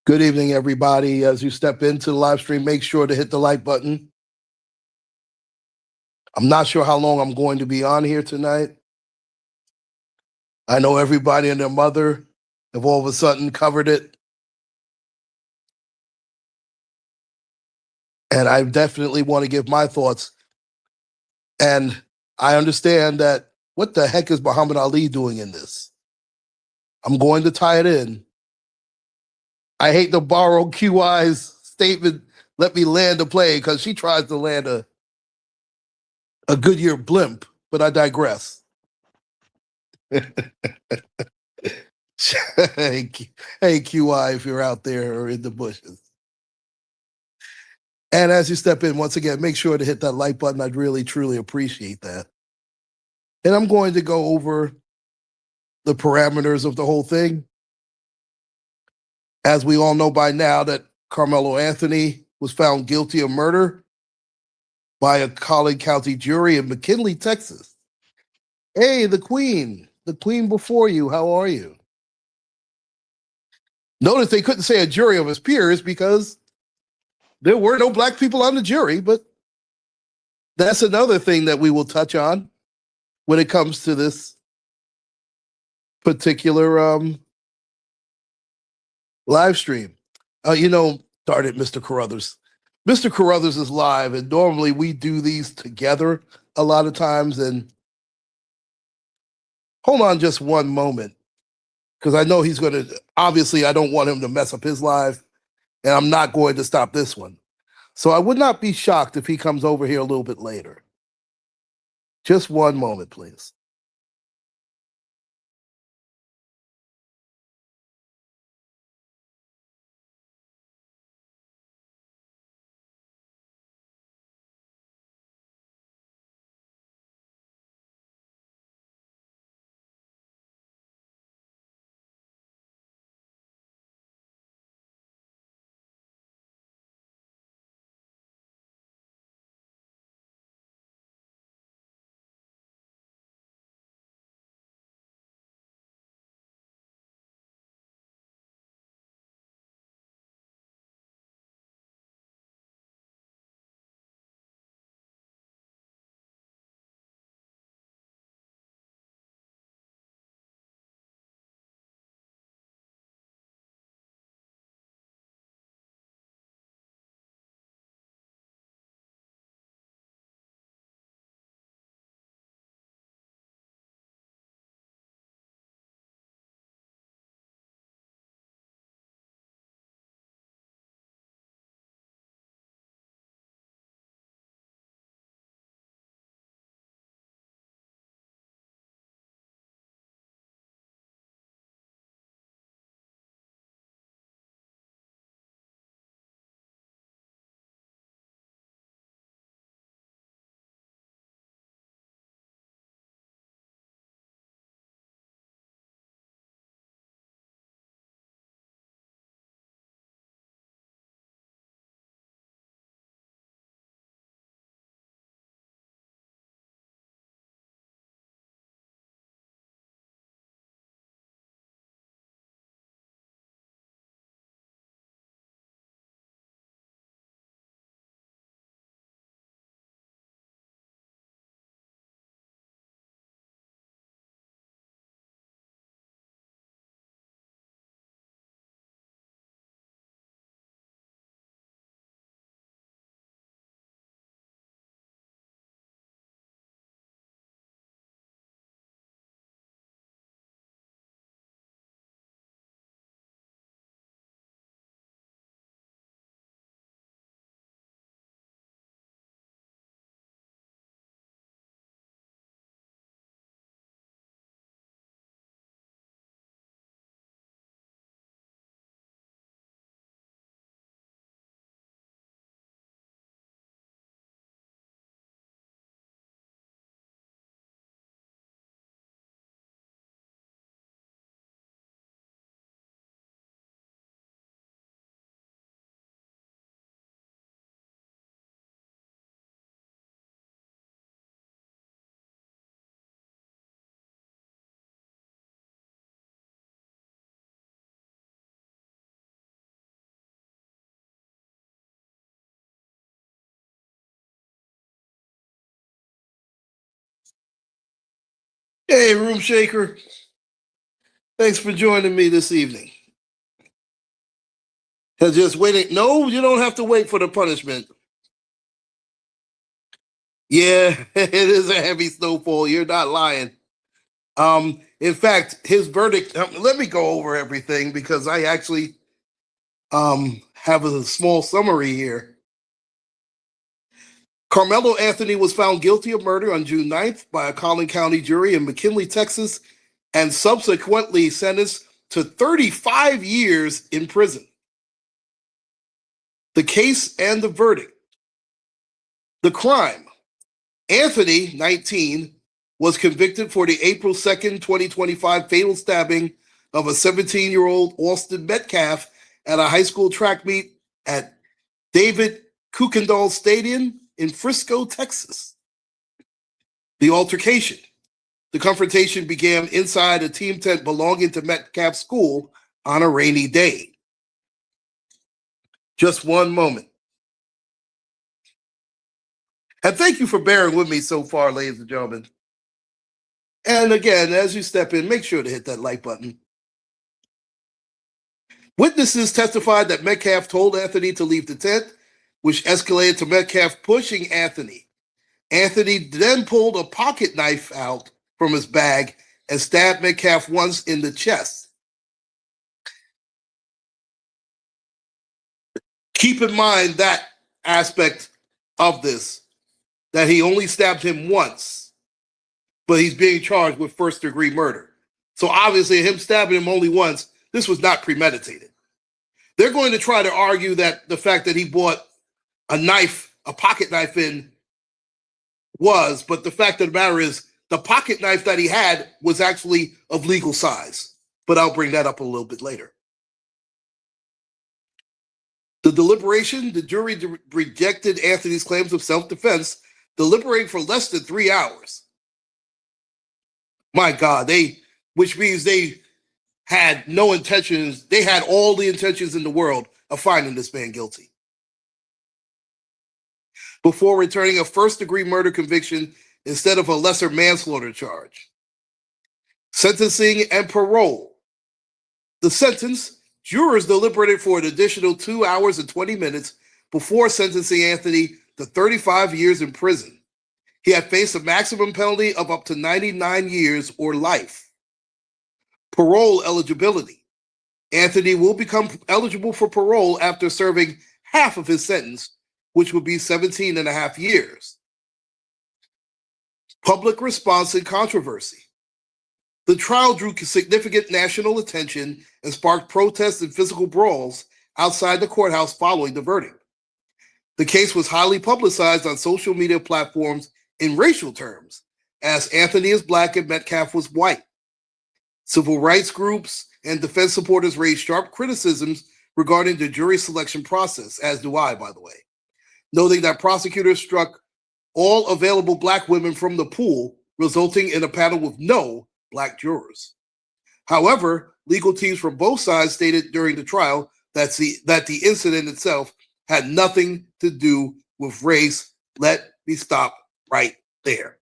Good evening, everybody. As you step into the live stream, make sure to hit the like button. I'm not sure how long I'm going to be on here tonight. I know everybody and their mother have all of a sudden covered it. And I definitely want to give my thoughts. And I understand that what the heck is Muhammad Ali doing in this? I'm going to tie it in. I hate to borrow QI's statement, let me land a plane, because she tries to land a Goodyear blimp, but I digress. hey, QI, if you're out there or in the bushes. And as you step in, once again, make sure to hit that like button. I'd really, truly appreciate that. And I'm going to go over the parameters of the whole thing. As we all know by now, that Carmelo Anthony was found guilty of murder by a Collin County jury in McKinley, Texas. Hey, the Queen before you, how are you? Notice they couldn't say a jury of his peers because there were no black people on the jury, but that's another thing that we will touch on when it comes to this particular live stream. Darn it, Mr. Carruthers. Mr. Carruthers is live, and normally we do these together a lot of times. And hold on just one moment, because I know he's going to, obviously, I don't want him to mess up his live, and I'm not going to stop this one. So I would not be shocked if he comes over here a little bit later. Just one moment, please. Hey, Room Shaker. Thanks for joining me this evening. Just waiting. No, you don't have to wait for the punishment. Yeah, it is a heavy snowfall. You're not lying. In fact, his verdict. Let me go over everything because I actually have a small summary here. Karmelo Anthony was found guilty of murder on June 9th by a Collin County jury in McKinley, Texas, and subsequently sentenced to 35 years in prison. The case and the verdict. The crime. Anthony, 19, was convicted for the April 2nd, 2025 fatal stabbing of a 17-year-old Austin Metcalf at a high school track meet at David Kuykendall Stadium in Frisco, Texas. The altercation. The confrontation began inside a team tent belonging to Metcalf's school on a rainy day. Just one moment. And thank you for bearing with me so far, ladies and gentlemen. And again, as you step in, make sure to hit that like button. Witnesses testified that Metcalf told Anthony to leave the tent, which escalated to Metcalf pushing Anthony. Anthony then pulled a pocket knife out from his bag and stabbed Metcalf once in the chest. Keep in mind that aspect of this, that he only stabbed him once, but he's being charged with first-degree murder. So obviously, him stabbing him only once, this was not premeditated. They're going to try to argue that the fact that he bought a knife, a pocket knife in, was, but the fact of the matter is, the pocket knife that he had was actually of legal size. But I'll bring that up a little bit later. The deliberation, the jury rejected Anthony's claims of self-defense, deliberating for less than 3 hours. My God, which means they had no intentions, they had all the intentions in the world of finding this man guilty. Before returning a first-degree murder conviction instead of a lesser manslaughter charge. Sentencing and parole. The sentence, jurors deliberated for an additional 2 hours and 20 minutes before sentencing Anthony to 35 years in prison. He had faced a maximum penalty of up to 99 years or life. Parole eligibility. Anthony will become eligible for parole after serving half of his sentence, which would be 17 and a half years. Public response and controversy. The trial drew significant national attention and sparked protests and physical brawls outside the courthouse following the verdict. The case was highly publicized on social media platforms in racial terms, as Anthony is Black and Metcalf was white. Civil rights groups and defense supporters raised sharp criticisms regarding the jury selection process, as do I, by the way, noting that prosecutors struck all available Black women from the pool, resulting in a panel with no Black jurors. However, legal teams from both sides stated during the trial that the incident itself had nothing to do with race. Let me stop right there.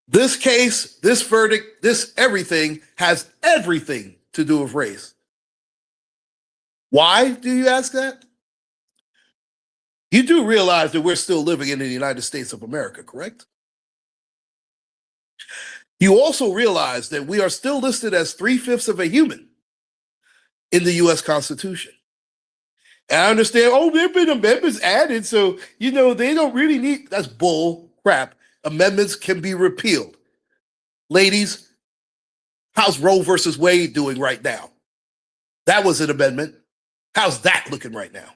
This case, this verdict, this everything has everything to do with race. Why do you ask that? You do realize that we're still living in the United States of America, correct? You also realize that we are still listed as 3/5 of a human in the U.S. Constitution. And I understand, there have been amendments added, so, they don't really need, that's bull crap. Amendments can be repealed. Ladies, how's Roe versus Wade doing right now? That was an amendment. How's that looking right now?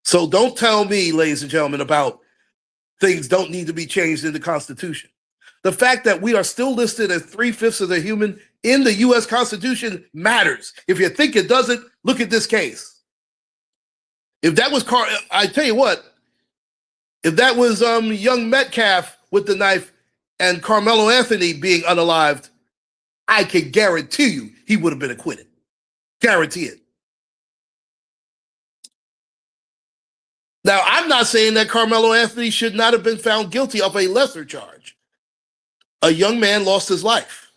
So don't tell me, ladies and gentlemen, about things don't need to be changed in the Constitution. The fact that we are still listed as 3/5 of the human in the U.S. Constitution matters. If you think it doesn't, look at this case. If that was I tell you what, if that was young Metcalf with the knife and Karmelo Anthony being unalived, I can guarantee you he would have been acquitted. Guarantee it. Now, I'm not saying that Carmelo Anthony should not have been found guilty of a lesser charge. A young man lost his life.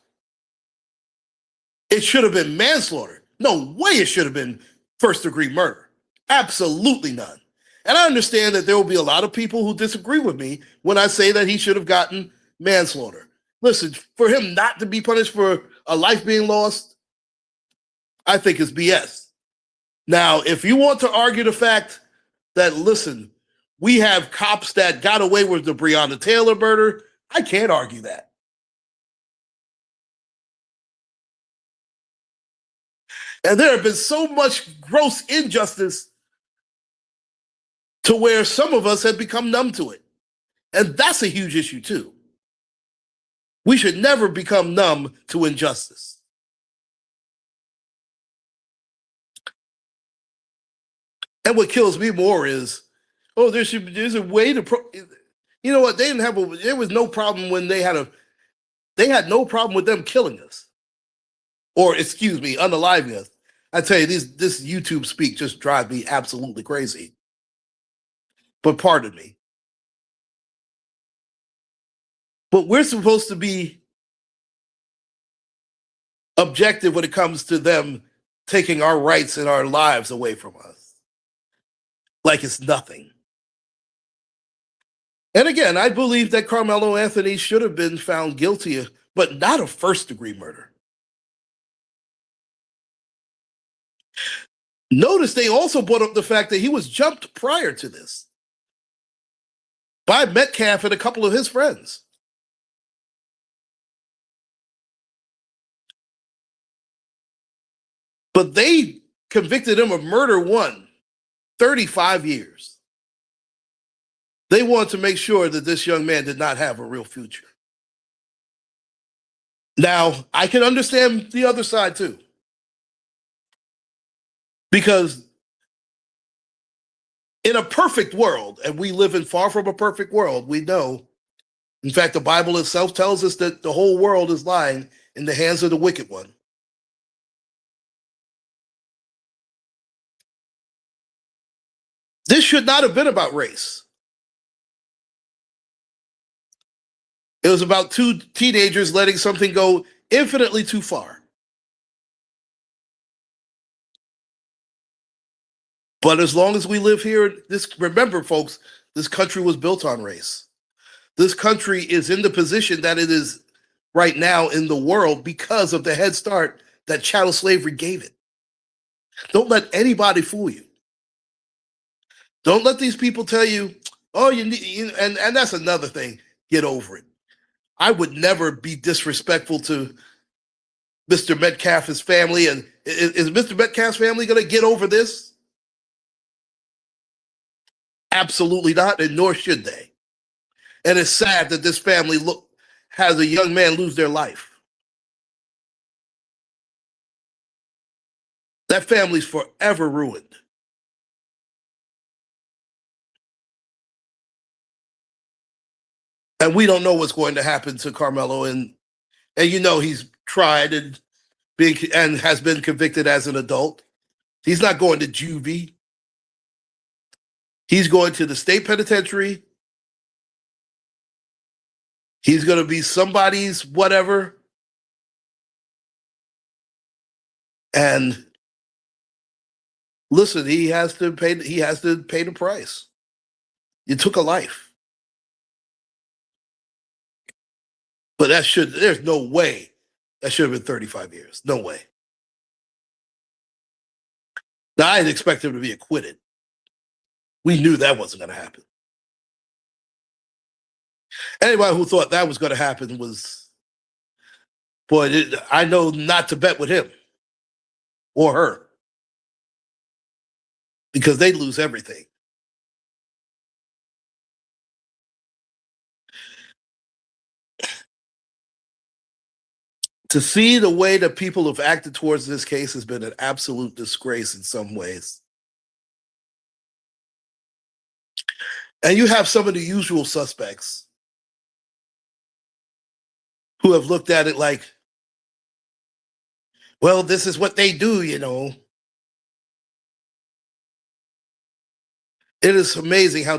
It should have been manslaughter. No way it should have been first-degree murder. Absolutely none. And I understand that there will be a lot of people who disagree with me when I say that he should have gotten manslaughter. Listen, for him not to be punished for a life being lost, I think is BS. Now, if you want to argue the fact that, listen, we have cops that got away with the Breonna Taylor murder, I can't argue that. And there have been so much gross injustice to where some of us have become numb to it. And that's a huge issue too. We should never become numb to injustice. And what kills me more is, oh, there's a way to, you know what? There was no problem when they had no problem with them killing us. Or, excuse me, unaliving us. I tell you, this YouTube speak just drives me absolutely crazy. But pardon me. But we're supposed to be objective when it comes to them taking our rights and our lives away from us. Like it's nothing. And again, I believe that Carmelo Anthony should have been found guilty, but not of first-degree murder. Notice they also brought up the fact that he was jumped prior to this by Metcalf and a couple of his friends. But they convicted him of murder 35 years. They wanted to make sure that this young man did not have a real future. Now, I can understand the other side too. Because in a perfect world, and we live in far from a perfect world, we know, in fact, the Bible itself tells us that the whole world is lying in the hands of the wicked one. This should not have been about race. It was about two teenagers letting something go infinitely too far. But as long as we live here, remember, folks, this country was built on race. This country is in the position that it is right now in the world because of the head start that chattel slavery gave it. Don't let anybody fool you. Don't let these people tell you, oh, and that's another thing. Get over it. I would never be disrespectful to Mr. Metcalf's family. And is Mr. Metcalf's family going to get over this? Absolutely not, and nor should they. And it's sad that this family has a young man lose their life. That family's forever ruined. And we don't know what's going to happen to Carmelo. And you know he's tried and has been convicted as an adult. He's not going to juvie. He's going to the state penitentiary. He's going to be somebody's whatever. And listen, he has to pay the price. You took a life. But there's no way that should have been 35 years. No way. Now, I didn't expect him to be acquitted. We knew that wasn't going to happen. Anybody who thought that was going to happen was, boy, I know not to bet with him or her because they'd lose everything. To see the way that people have acted towards this case has been an absolute disgrace in some ways. And you have some of the usual suspects who have looked at it like, well, this is what they do, you know. It is amazing how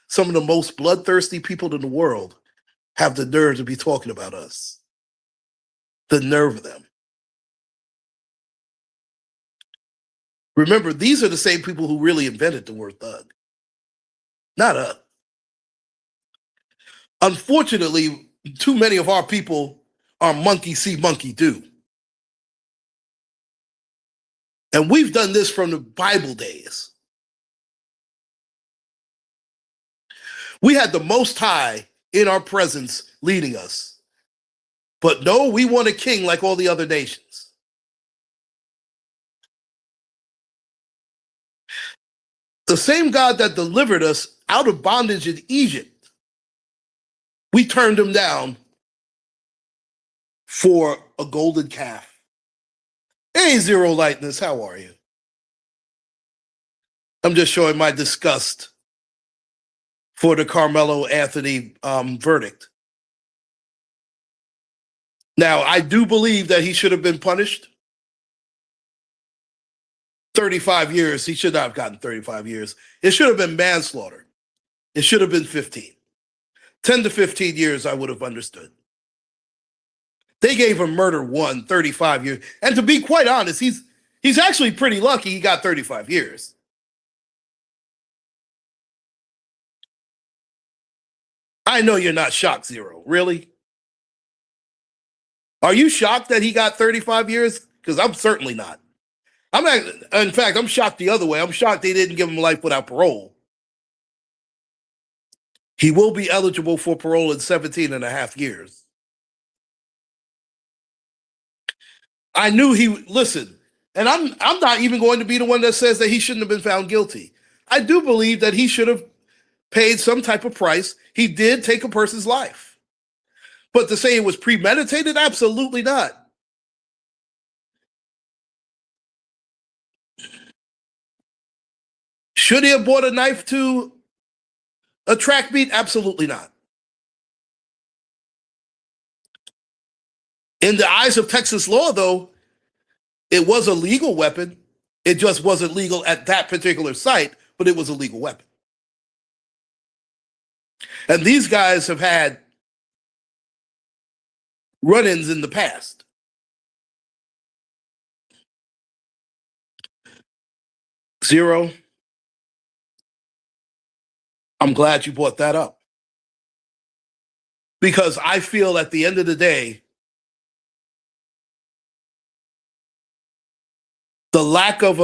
some of the most bloodthirsty people in the world have the nerve to be talking about us. The nerve of them. Remember, these are the same people who really invented the word thug, not us. Unfortunately, too many of our people are monkey see, monkey do. And we've done this from the Bible days. We had the Most High in our presence leading us. But no, we want a king like all the other nations. The same God that delivered us out of bondage in Egypt, we turned him down for a golden calf. Hey, Zero Lightness, how are you? I'm just showing my disgust for the Karmelo Anthony verdict. Now, I do believe that he should have been punished. 35 years. He should not have gotten 35 years. It should have been manslaughter. It should have been 15. 10 to 15 years, I would have understood. They gave him murder 35 years. And to be quite honest, he's actually pretty lucky he got 35 years. I know you're not shocked, Zero. Really? Are you shocked that he got 35 years? Because I'm certainly not. In fact, I'm shocked the other way. I'm shocked they didn't give him life without parole. He will be eligible for parole in 17 and a half years. I knew listen, and I'm not even going to be the one that says that he shouldn't have been found guilty. I do believe that he should have paid some type of price. He did take a person's life. But to say it was premeditated, absolutely not. Should he have bought a knife to a track meet? Absolutely not. In the eyes of Texas law, though, it was a legal weapon. It just wasn't legal at that particular site, but it was a legal weapon. And these guys have had run-ins in the past. Zero, I'm glad you brought that up. Because I feel at the end of the day, the lack of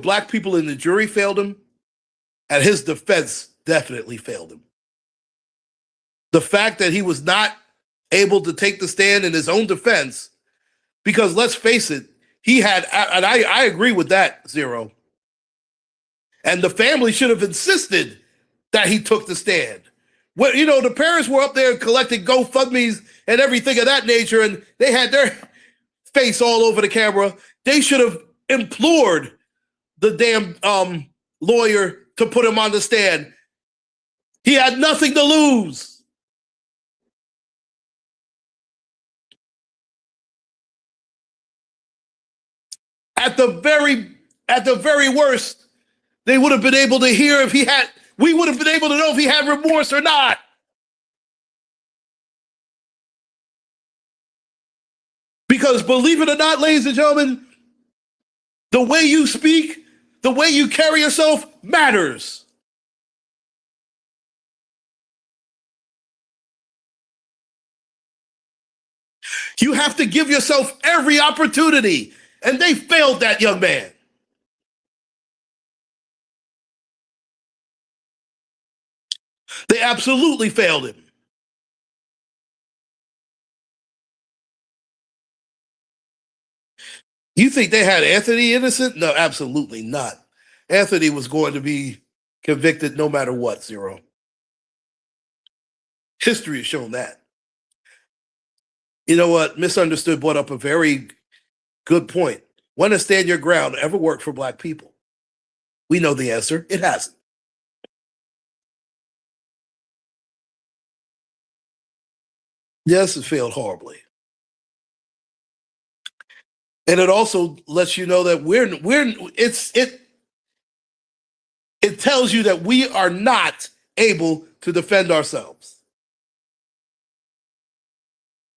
black people in the jury failed him, and his defense definitely failed him. The fact that he was not able to take the stand in his own defense, because let's face it, he had, and I agree with that, Zero. And the family should have insisted that he took the stand. Well, the parents were up there collecting GoFundMes and everything of that nature, and they had their face all over the camera. They should have implored the damn lawyer to put him on the stand. He had nothing to lose. At the very worst, they would have been able to hear we would have been able to know if he had remorse or not. Because believe it or not, ladies and gentlemen, the way you speak, the way you carry yourself matters. You have to give yourself every opportunity. And they failed that young man. They absolutely failed him. You think they had Anthony innocent? No, absolutely not. Anthony was going to be convicted no matter what, Zero. History has shown that. You know what? Misunderstood brought up a very good point. When to stand your ground ever worked for black people? We know the answer. It hasn't. Yes, it failed horribly. And it also lets you know that It tells you that we are not able to defend ourselves.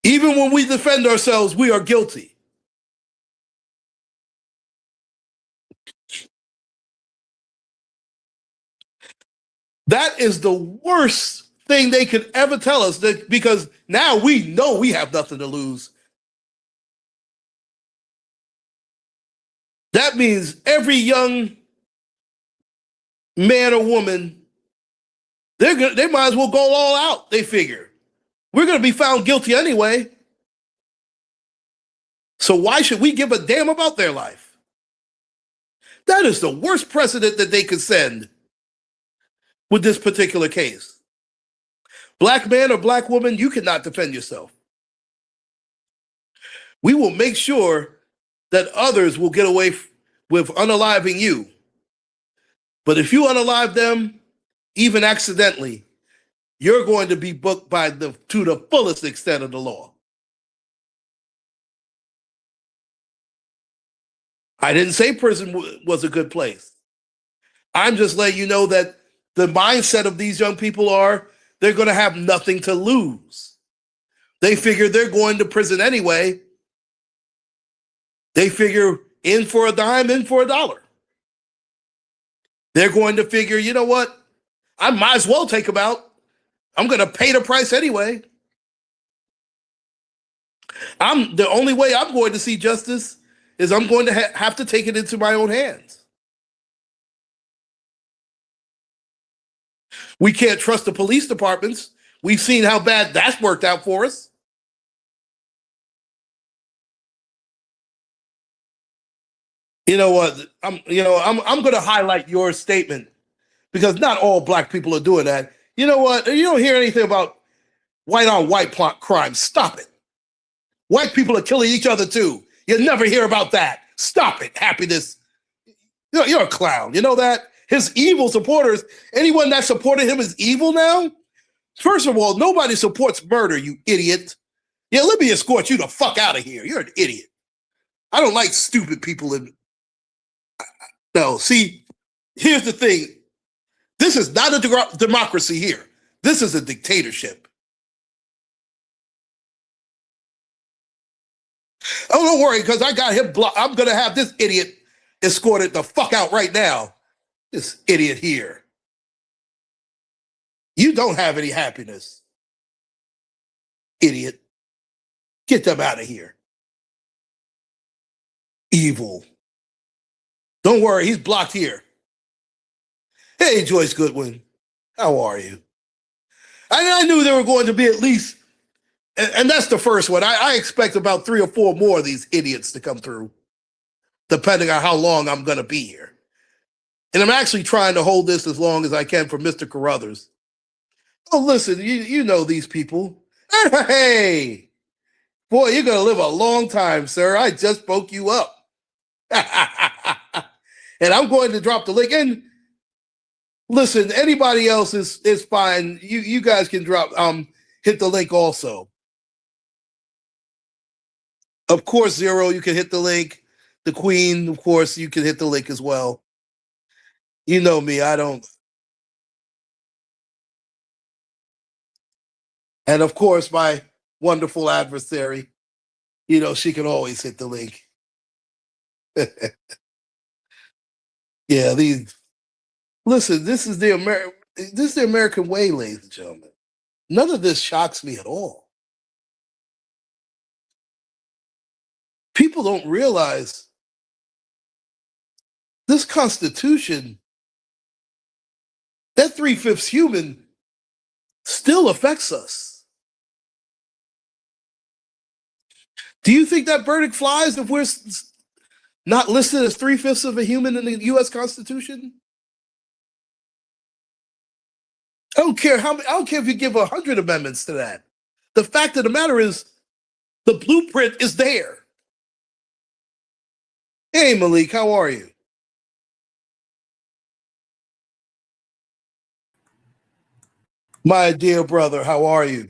Even when we defend ourselves, we are guilty. That is the worst thing they could ever tell us, because now we know we have nothing to lose. That means every young man or woman, they might as well go all out, they figure. We're going to be found guilty anyway. So why should we give a damn about their life? That is the worst precedent that they could send with this particular case. Black man or black woman, you cannot defend yourself. We will make sure that others will get away with unaliving you. But if you unalive them, even accidentally, you're going to be booked to the fullest extent of the law. I didn't say prison was a good place. I'm just letting you know that the mindset of these young people are they're going to have nothing to lose. They figure they're going to prison anyway. They figure in for a dime, in for a dollar. They're going to figure, you know what? I might as well take them out. I'm going to pay the price anyway. The only way I'm going to see justice is I'm going to have to take it into my own hands. We can't trust the police departments. We've seen how bad that's worked out for us. You know what? I'm going to highlight your statement because not all black people are doing that. You know what? You don't hear anything about white on white crime. Stop it. White people are killing each other too. You never hear about that. Stop it. Happiness. You're a clown. You know that? His evil supporters, anyone that supported him is evil now? First of all, nobody supports murder, you idiot. Yeah, let me escort you the fuck out of here. You're an idiot. I don't like stupid people. No, see, here's the thing. This is not a democracy here. This is a dictatorship. Oh, don't worry, because I got him blocked. I'm going to have this idiot escorted the fuck out right now. This idiot here. You don't have any happiness. Idiot. Get them out of here. Evil. Don't worry, he's blocked here. Hey, Joyce Goodwin. How are you? I knew there were going to be at least, and that's the first one. I expect about 3 or 4 more of these idiots to come through, depending on how long I'm going to be here. And I'm actually trying to hold this as long as I can for Mr. Carruthers. Oh, listen, you know these people. Hey, boy, you're going to live a long time, sir. I just spoke you up. And I'm going to drop the link. And listen, anybody else is fine. You guys can hit the link also. Of course, Zero, you can hit the link. The Queen, of course, you can hit the link as well. You know me, I don't. And of course, my wonderful adversary, she can always hit the link. Yeah, listen, this is the American way, ladies and gentlemen. None of this shocks me at all. People don't realize this Constitution, that 3/5 human, still affects us. Do you think that verdict flies if we're not listed as 3/5 of a human in the U.S. Constitution? I don't care if you give 100 amendments to that. The fact of the matter is, the blueprint is there. Hey, Malik, how are you? My dear brother, how are you?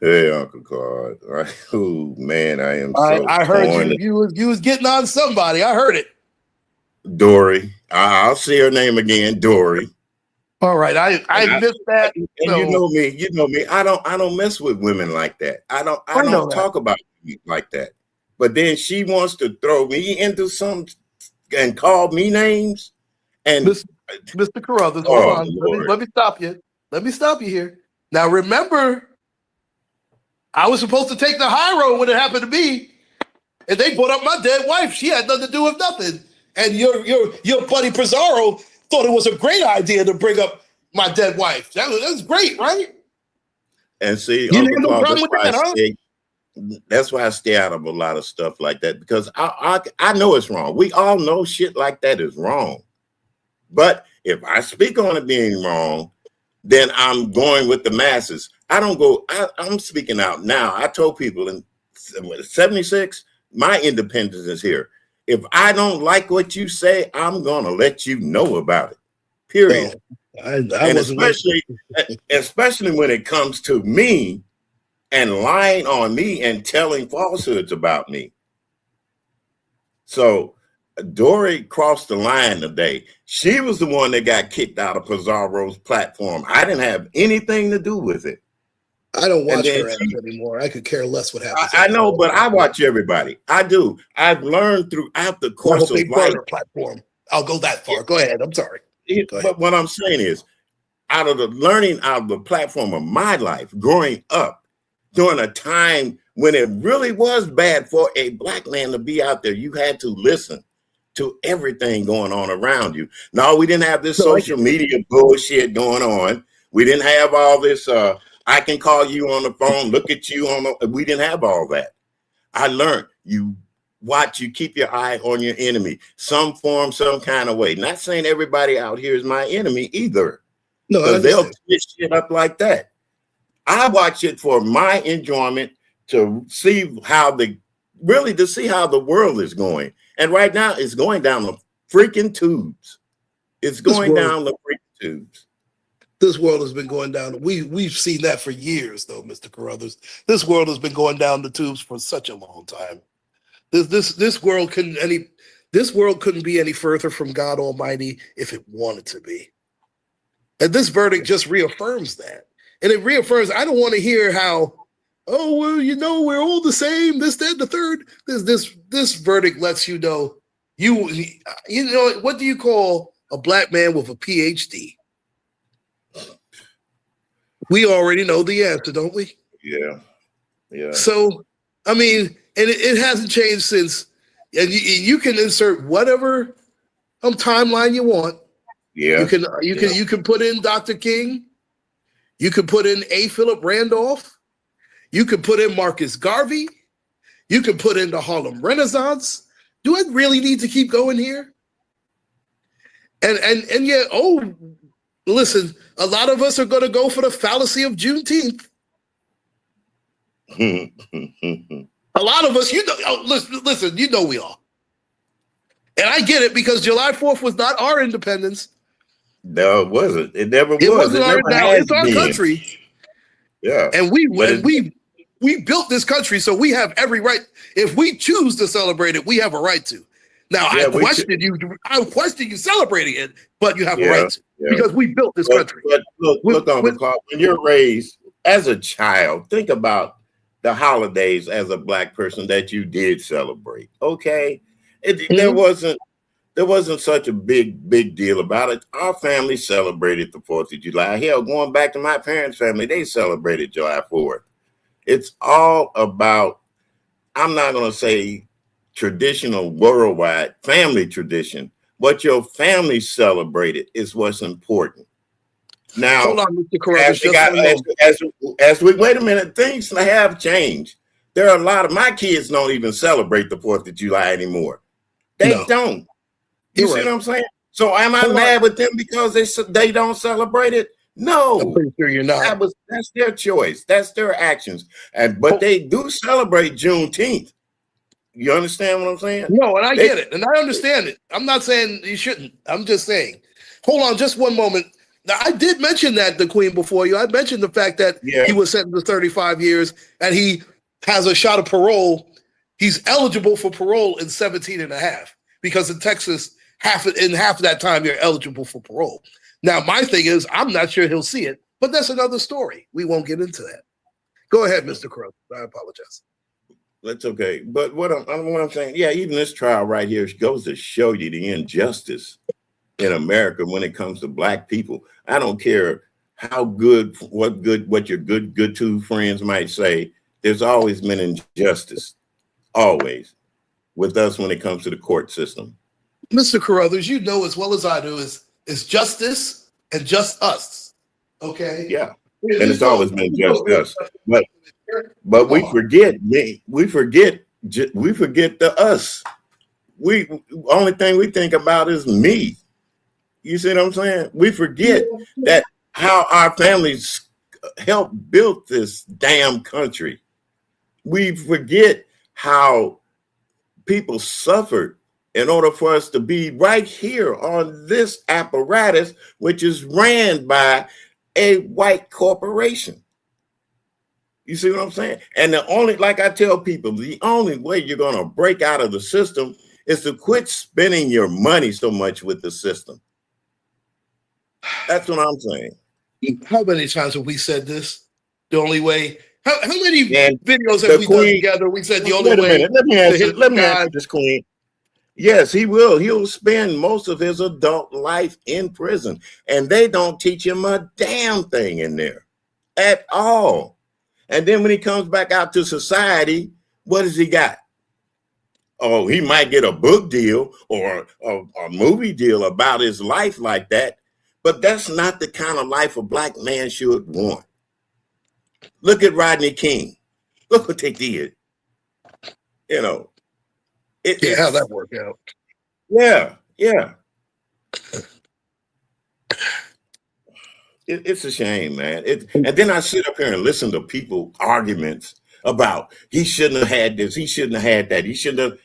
Hey, Uncle Claude. Oh man, I am I heard you was getting on somebody. I heard it. Dory. I'll see her name again, Dory. All right, I missed that. And So you know me. I don't mess with women like that. I know don't that. talk about women like that. But then she wants to throw me into some and call me names. And Mr. Carruthers, hold oh, on. Lord. Let me stop you. Let me stop you here. Now remember, I was supposed to take the high road when it happened to me, and they brought up my dead wife. She had nothing to do with nothing. And your buddy Pizarro thought it was a great idea to bring up my dead wife. That was great, right? And see, You Uncle had no Claude, problem with that, huh? that's why I stay out of a lot of stuff like that, because I know it's wrong. We all know shit like that is wrong. But if I speak on it being wrong, then I'm going with the masses. I don't go, I'm speaking out now. I told people in 76, my independence is here. If I don't like what you say, I'm going to let you know about it. Period. No, I And wasn't especially when it comes to me and lying on me and telling falsehoods about me. So Dory crossed the line today. She was the one that got kicked out of Pizarro's platform. I didn't have anything to do with it. I don't watch her ads anymore. I could care less what happens. I know, but I watch everybody. I do. I've learned throughout the course of life. Platform. I'll go that far. Go ahead. I'm sorry. But what I'm saying is, out of the learning out of the platform of my life, growing up during a time when it really was bad for a black man to be out there, you had to listen to everything going on around you. No, we didn't have this social media bullshit going on. We didn't have all this, I can call you on the phone, look at you on the, we didn't have all that. I learned you keep your eye on your enemy, some form, some kind of way. Not saying everybody out here is my enemy either. No, they'll twist shit up like that. I watch it for my enjoyment, to see how to see how the world is going. And right now it's going down the freaking tubes. It's going down the freaking tubes. This world has been going down. We've seen that for years, though, Mr. Carruthers. This world has been going down the tubes for such a long time. This world couldn't be any further from God Almighty if it wanted to be. And this verdict just reaffirms that. And it reaffirms, I don't want to hear how, oh, well, we're all the same, this, that, the third. This verdict lets you know, what do you call a black man with a PhD? We already know the answer, don't we? Yeah. So, I mean, and it hasn't changed since. And you can insert whatever timeline you want. Yeah. You can put in Dr. King. You can put in A. Philip Randolph. You can put in Marcus Garvey. You can put in the Harlem Renaissance. Do I really need to keep going here? And yet, listen, a lot of us are going to go for the fallacy of Juneteenth. A lot of us, listen, we are. And I get it, because July 4th was not our independence. No, it wasn't. It never was. It's our country. Yeah. And we built this country, so we have every right. If we choose to celebrate it, we have a right to. Now, I question you celebrating it, but you have a right to, because we built this country. But look, Uncle Clark, when you're raised as a child, think about the holidays as a black person that you did celebrate. Okay, there wasn't such a big deal about it. Our family celebrated the 4th of July. Hell, going back to my parents' family, they celebrated July 4th. It's all about, I'm not going to say traditional worldwide family tradition. What your family celebrated is what's important. Now, hold on, Mr. Carruthers, as we wait a minute, things have changed. There are a lot of my kids don't even celebrate the 4th of July anymore. They don't. You see what I'm saying? So am I mad with them because they don't celebrate it? No. I'm pretty sure you're not. That's their choice. That's their actions. But they do celebrate Juneteenth. You understand what I'm saying? No, and I get it, and I understand it. I'm not saying you shouldn't. I'm just saying. Hold on, just one moment. Now, I did mention that the Queen before you. I mentioned the fact that he was sentenced to 35 years, and he has a shot of parole. He's eligible for parole in 17 and a half, because in Texas, half of that time you're eligible for parole. Now, my thing is, I'm not sure he'll see it, but that's another story. We won't get into that. Go ahead, Mr. Crow. I apologize. That's okay. But what I'm saying, yeah, even this trial right here goes to show you the injustice in America when it comes to black people. I don't care how good, what your good two friends might say. There's always been injustice, always, with us when it comes to the court system. Mr. Carruthers, you know as well as I do, is justice and just us. Okay. Yeah. And it's always been just us. But we forget the us. Only thing we think about is me. You see what I'm saying? We forget that how our families helped build this damn country. We forget how people suffered in order for us to be right here on this apparatus, which is ran by a white corporation. You see what I'm saying? And like I tell people, the only way you're going to break out of the system is to quit spending your money so much with the system. That's what I'm saying. How many times have we said this? The only way. How many videos have we done together? We said the only way. Let me answer this, Queen. Yes, he will. He'll spend most of his adult life in prison, and they don't teach him a damn thing in there at all. And then when he comes back out to society, what does he got? Oh, he might get a book deal or a movie deal about his life like that. But that's not the kind of life a black man should want. Look at Rodney King. Look what they did. You know. How that worked out. Yeah. It's a shame, man. And then I sit up here and listen to people arguments about he shouldn't have had this, he shouldn't have had that, he shouldn't have.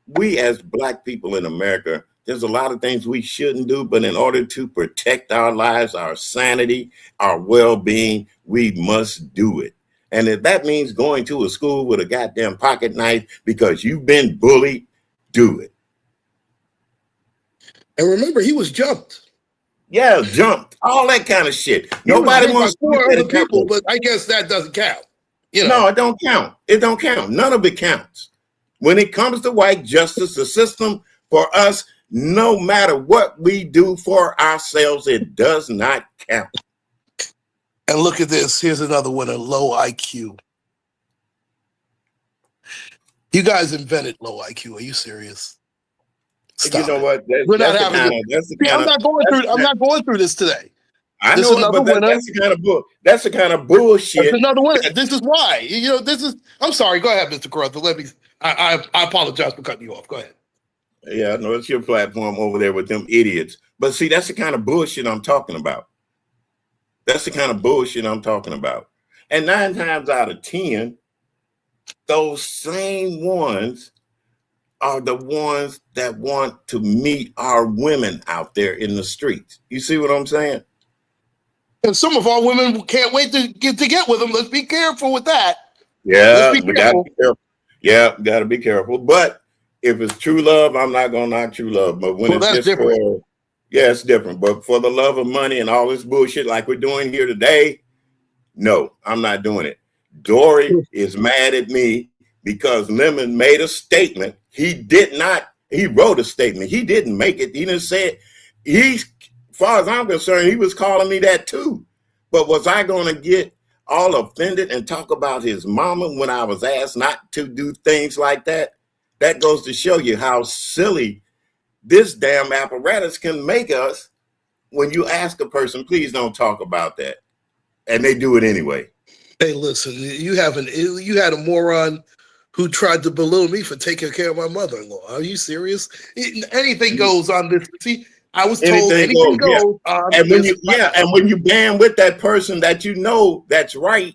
We as black people in America, there's a lot of things we shouldn't do, but in order to protect our lives, our sanity, our well-being, we must do it. And if that means going to a school with a goddamn pocket knife because you've been bullied, do it. And remember, he was jumped. Yeah, jumped. All that kind of shit. Nobody wants to do other people, but I guess that doesn't count. No, it don't count. It don't count. None of it counts. When it comes to white justice, the system for us, no matter what we do for ourselves, it does not count. And look at this. Here's another one, a low IQ. You guys invented low IQ. Are you serious? Stop. You know what? I'm not going through this today. I know it, but that's the kind of bullshit. That's another one. This is why. I'm sorry. Go ahead, Mr. Carruthers. I apologize for cutting you off. Go ahead. Yeah, I know it's your platform over there with them idiots. But see, that's the kind of bullshit I'm talking about. That's the kind of bullshit I'm talking about. And 9 times out of 10, those same ones are the ones that want to meet our women out there in the streets. You see what I'm saying? And some of our women can't wait to get with them. Let's be careful with that. Yeah, we got to be careful. Yeah, got to be careful. But if it's true love, I'm not going to knock true love. But when it's just different. It's different. But for the love of money and all this bullshit like we're doing here today, no, I'm not doing it. Dory is mad at me because Lemon made a statement. He wrote a statement. He didn't make it. He didn't say it. As far as I'm concerned, he was calling me that too. But was I going to get all offended and talk about his mama when I was asked not to do things like that? That goes to show you how silly this damn apparatus can make us when you ask a person, please don't talk about that. And they do it anyway. Hey, listen, you had a moron who tried to belittle me for taking care of my mother-in-law. Are you serious? Anything goes on this. See, I was told anything goes on. And when you band with that person that you know that's right,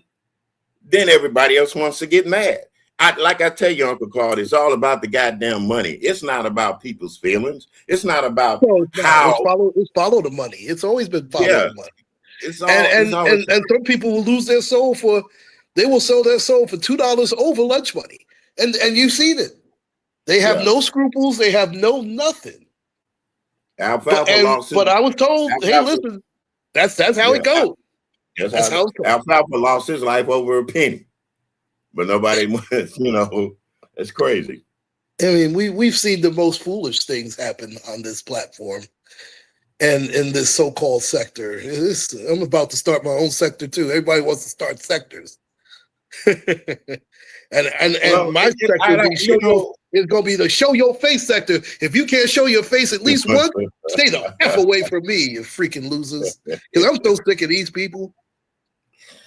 then everybody else wants to get mad. Like I tell you, Uncle Claude, it's all about the goddamn money. It's not about people's feelings. It's not about how it's follow the money. It's always been follow the money. And some people will lose their soul they will sell their soul for $2 over lunch money. And you've seen it. They have no scruples. They have no nothing. Alfalfa lost his. But I was told, hey, Alfalfa, listen, that's how yeah, it goes. that's how it's going. Alfalfa lost his life over a penny, but nobody, it's crazy. I mean, we've seen the most foolish things happen on this platform and in this so-called sector. I'm about to start my own sector too. Everybody wants to start sectors. and Well, my sector be is gonna be the show your face sector. If you can't show your face at least once, stay the F away from me, you freaking losers. Because I'm so sick of these people.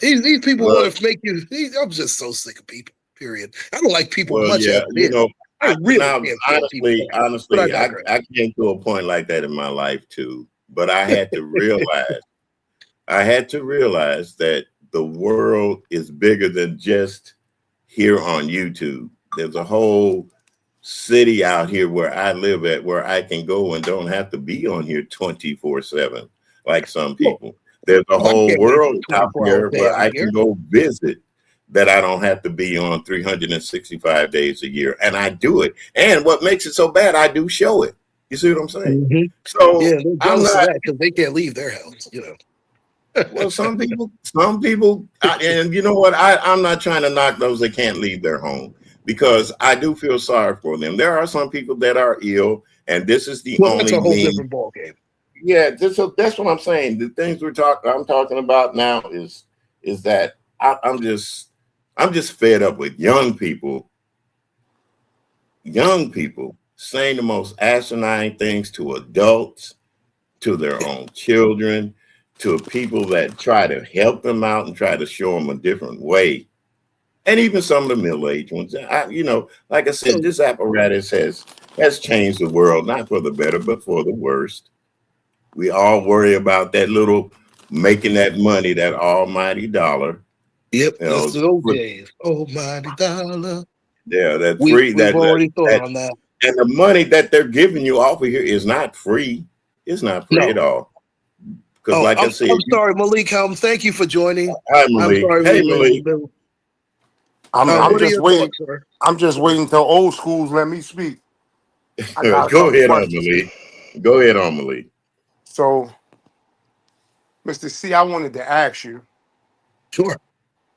These people want to make you. I'm just so sick of people. Period. I don't like people much yeah, as it is. I really can't stand people. Honestly, I came to a point like that in my life too. But I had to realize, that the world is bigger than just here on YouTube. There's a whole city out here where I live at, where I can go and don't have to be on here 24/7 like some people. There's a whole world out there where I can go visit that I don't have to be on 365 days a year. And I do it. And what makes it so bad, I do show it. You see what I'm saying? Mm-hmm. So yeah, they're jealous of that because they can't leave their house, Well, some people, and you know what? I'm not trying to knock those that can't leave their home, because I do feel sorry for them. There are some people that are ill, and this is the only that's a whole different ballgame. Yeah, that's what I'm saying. The things I'm talking about now is that I'm just fed up with young people saying the most asinine things to adults, to their own children, to people that try to help them out and try to show them a different way. And even some of the middle-aged ones. Like I said, this apparatus has changed the world, not for the better, but for the worst. We all worry about that little, making that money, that almighty dollar. Yep, that's the old days. Almighty dollar. Yeah, that free. We've already thought on that. And the money that they're giving you off of here is not free. It's not free at all. Because, I said, I'm sorry, Malik. Thank you for joining. Hi, Malik. Hey, Malik. I'm just waiting. I'm just waiting till old schools let me speak. Go ahead on, Malik. Go ahead on, Malik. So, Mr. C, I wanted to ask you. Sure.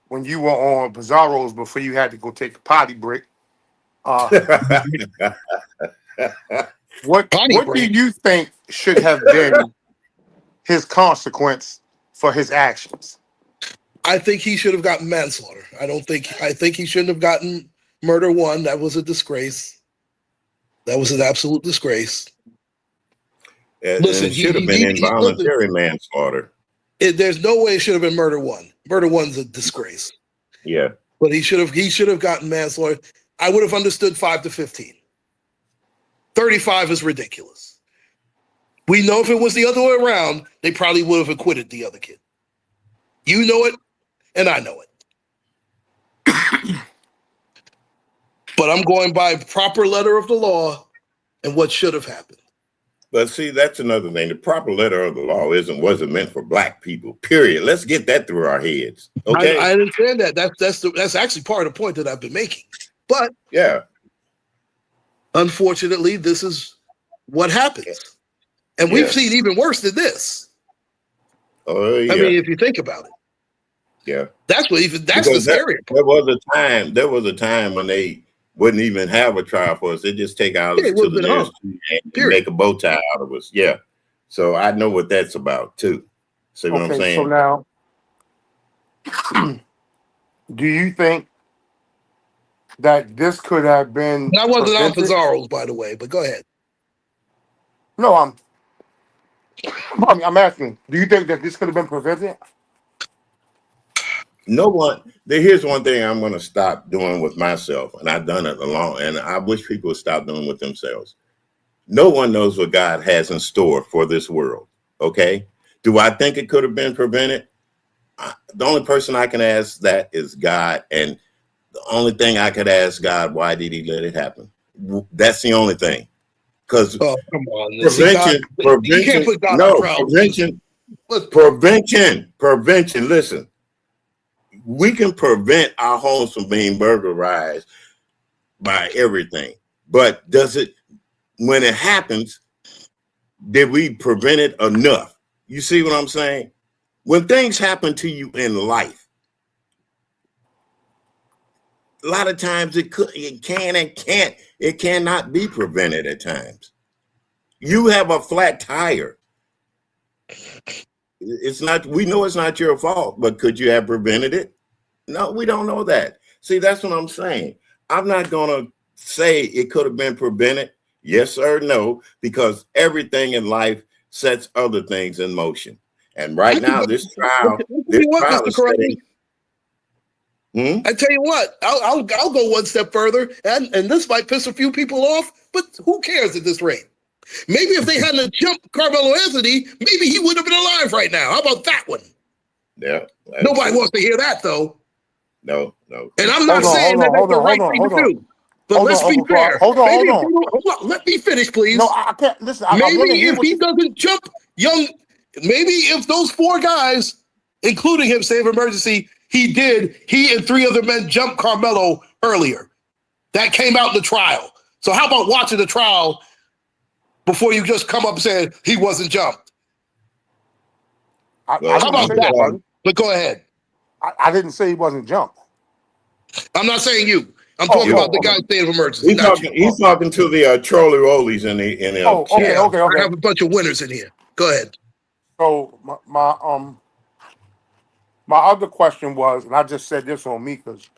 When you were on Bizarro's before you had to go take a potty break, what do you think should have been his consequence for his actions? I think he should have gotten manslaughter. I think he shouldn't have gotten murder one. That was a disgrace. That was an absolute disgrace. Listen, it should have been involuntary manslaughter. There's no way it should have been murder one. Murder one's a disgrace. Yeah. But he should have gotten manslaughter. I would have understood 5 to 15. 35 is ridiculous. We know if it was the other way around, they probably would have acquitted the other kid. You know it, and I know it. But I'm going by proper letter of the law and what should have happened. But see, that's another thing. The proper letter of the law wasn't meant for black people. Period. Let's get that through our heads. Okay. I understand that. That's actually part of the point that I've been making. But yeah, unfortunately, this is what happens, and we've seen even worse than this. Oh yeah. I mean, if you think about it. Yeah. That's the scary part. There was a time when they wouldn't even have a trial for us. They just take out to the nearest and make a bow tie out of us. Yeah. So I know what that's about too. See what I'm saying? So now, do you think that this could have been? That wasn't on Pizarro's, by the way, but go ahead. No, I'm asking. Do you think that this could have been prevented? No one. Here's one thing I'm going to stop doing with myself, and I've done it alone, and I wish people would stop doing with themselves. No one knows what God has in store for this world. Okay. Do I think it could have been prevented? The only person I can ask that is God, and the only thing I could ask God, why did he let it happen? That's the only thing. Because prevention. Listen, we can prevent our homes from being burglarized by everything. But when it happens, did we prevent it enough? You see what I'm saying? When things happen to you in life, a lot of times it cannot be prevented at times. You have a flat tire. We know it's not your fault, but could you have prevented it? No, we don't know that. See, that's what I'm saying. I'm not going to say it could have been prevented. Yes or no, because everything in life sets other things in motion. And right now, this trial is setting. I tell you what, I'll go one step further, and this might piss a few people off, but who cares at this rate? Maybe if they hadn't jumped Carmelo Anthony, maybe he would have been alive right now. How about that one? Yeah. Nobody wants to hear that, though. No. And I'm not saying that that's the right thing to do. But let's be fair. Hold on. Let me finish, please. No, I can't. Listen, maybe if he doesn't jump maybe if those four guys, including him, save emergency, he and three other men jumped Karmelo earlier. That came out in the trial. So how about watching the trial before you just come up and say he wasn't jumped? How about that? But go ahead. I didn't say he wasn't jumped. I'm not saying you. I'm talking about the guy state of emergency. He's talking to the trolley rollies in the okay. I have a bunch of winners in here. Go ahead. So my other question was, and I just said this on Mika's,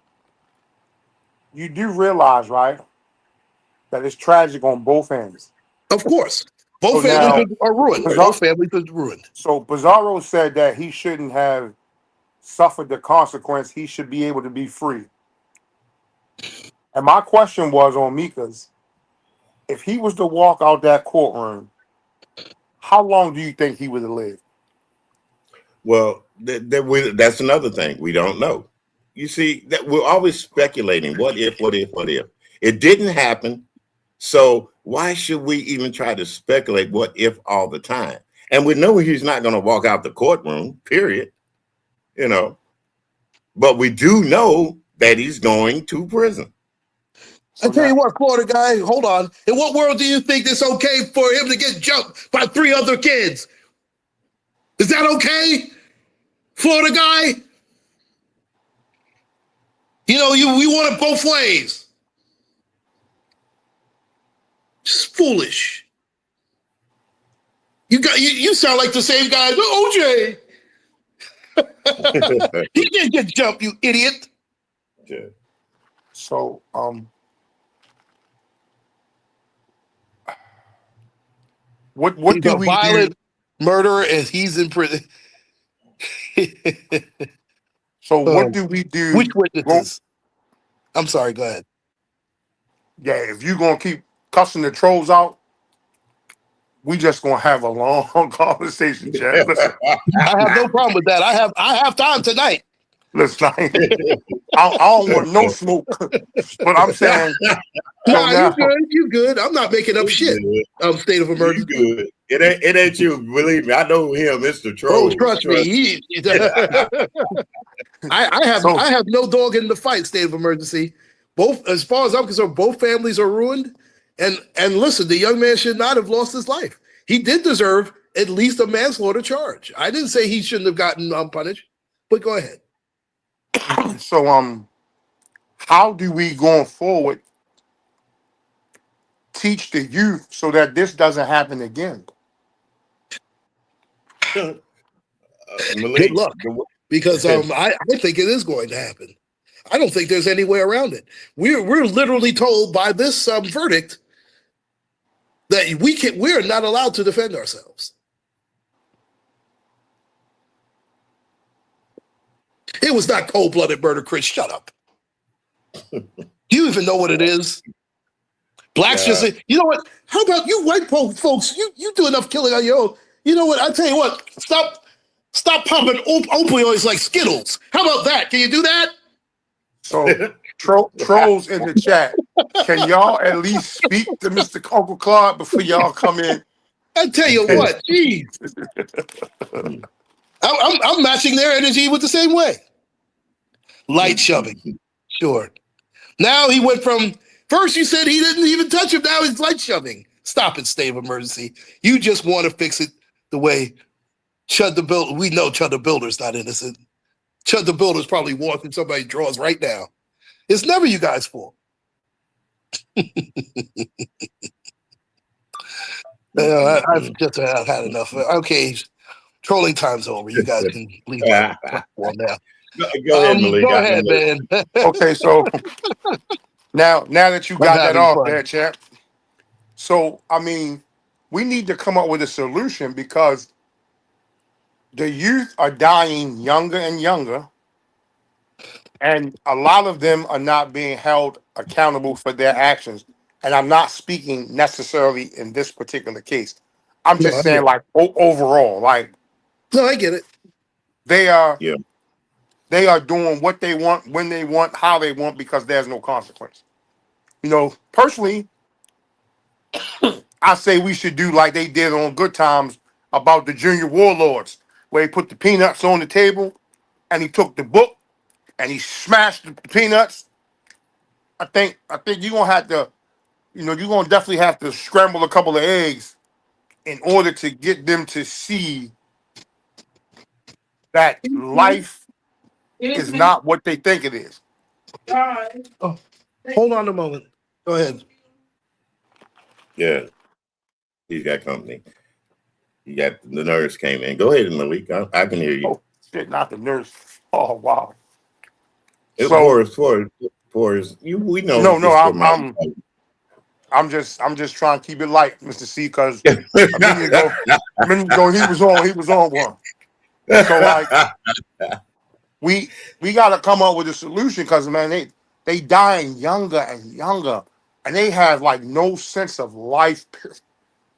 you do realize, right, that it's tragic on both ends. Of course. Both families are ruined. Both families are ruined. So Bizarro said that he shouldn't have suffered the consequence. He should be able to be free. And my question was on Mika's, if he was to walk out that courtroom, how long do you think he would have lived? Well, that's another thing. We don't know. You see, that we're always speculating. What if? It didn't happen. So why should we even try to speculate what if all the time? And we know he's not going to walk out the courtroom, period. But we do know that he's going to prison. I tell you what, Florida guy, hold on. In what world do you think it's okay for him to get jumped by three other kids? Is that okay? Florida guy? We want it both ways. Just foolish. You sound like the same guy as OJ. He didn't get jumped, you idiot. Yeah. So, what do we do? Murderer, and he's in prison. So what do we do? Which witnesses? I'm sorry, go ahead. Yeah, if you're gonna keep cussing the trolls out, we just gonna have a long conversation, Chad. Listen, I have no problem with that. I have time tonight. Listen, I don't want no smoke, but I'm saying, you good. I'm not making up shit. State of emergency. You good. It ain't you. Believe me, I know him, Mr. Troll. Oh, trust me. I have no dog in the fight. State of emergency. Both, as far as I'm concerned, both families are ruined. And listen, the young man should not have lost his life. He did deserve at least a manslaughter charge. I didn't say he shouldn't have gotten punished, but go ahead. So, how do we going forward teach the youth so that this doesn't happen again? Good luck, because I think it is going to happen. I don't think there's any way around it. We're literally told by this verdict that we're not allowed to defend ourselves. It was not cold-blooded murder, Chris. Shut up. Do you even know what it is? Blacks just say, you know what? How about you white folks? You do enough killing on your own. You know what? I tell you what. Stop popping opioids like Skittles. How about that? Can you do that? So trolls in the chat, can y'all at least speak to Mr. Uncle Claude before y'all come in? I tell you what, geez. I'm matching their energy with the same way. Light shoving. Sure. Now he went from, first you said he didn't even touch him, now he's light shoving. Stop it, state of emergency. You just want to fix it the way Chud the Builder. We know Chud the Builder's not innocent. Chud the Builder's probably walking somebody's drawers right now. It's never you guys' fault. I've just had enough. Okay, trolling time's over. You guys can leave my platform now. Go ahead, Malik. Go ahead, man. Okay, so now that you got that off there, champ. So I mean, we need to come up with a solution because the youth are dying younger and younger, and a lot of them are not being held accountable for their actions. And I'm not speaking necessarily in this particular case. I'm just saying, like overall, like no, I get it. They are doing what they want, when they want, how they want, because there's no consequence. You know, personally, I say we should do like they did on Good Times about the junior warlords, where he put the peanuts on the table and he took the book and he smashed the peanuts. I think you're gonna have to, you're gonna definitely have to scramble a couple of eggs in order to get them to see that life is not what they think it is. Oh, hold on a moment. Go ahead. Yeah, he's got company. You got the nurse came in. Go ahead, Malik. I can hear you. Oh shit, not the nurse. Oh wow. So, for you, we know. No, I'm just trying to keep it light, Mr. C, because a minute ago he was on one. So like we gotta come up with a solution because man, they dying younger and younger, and they have like no sense of life.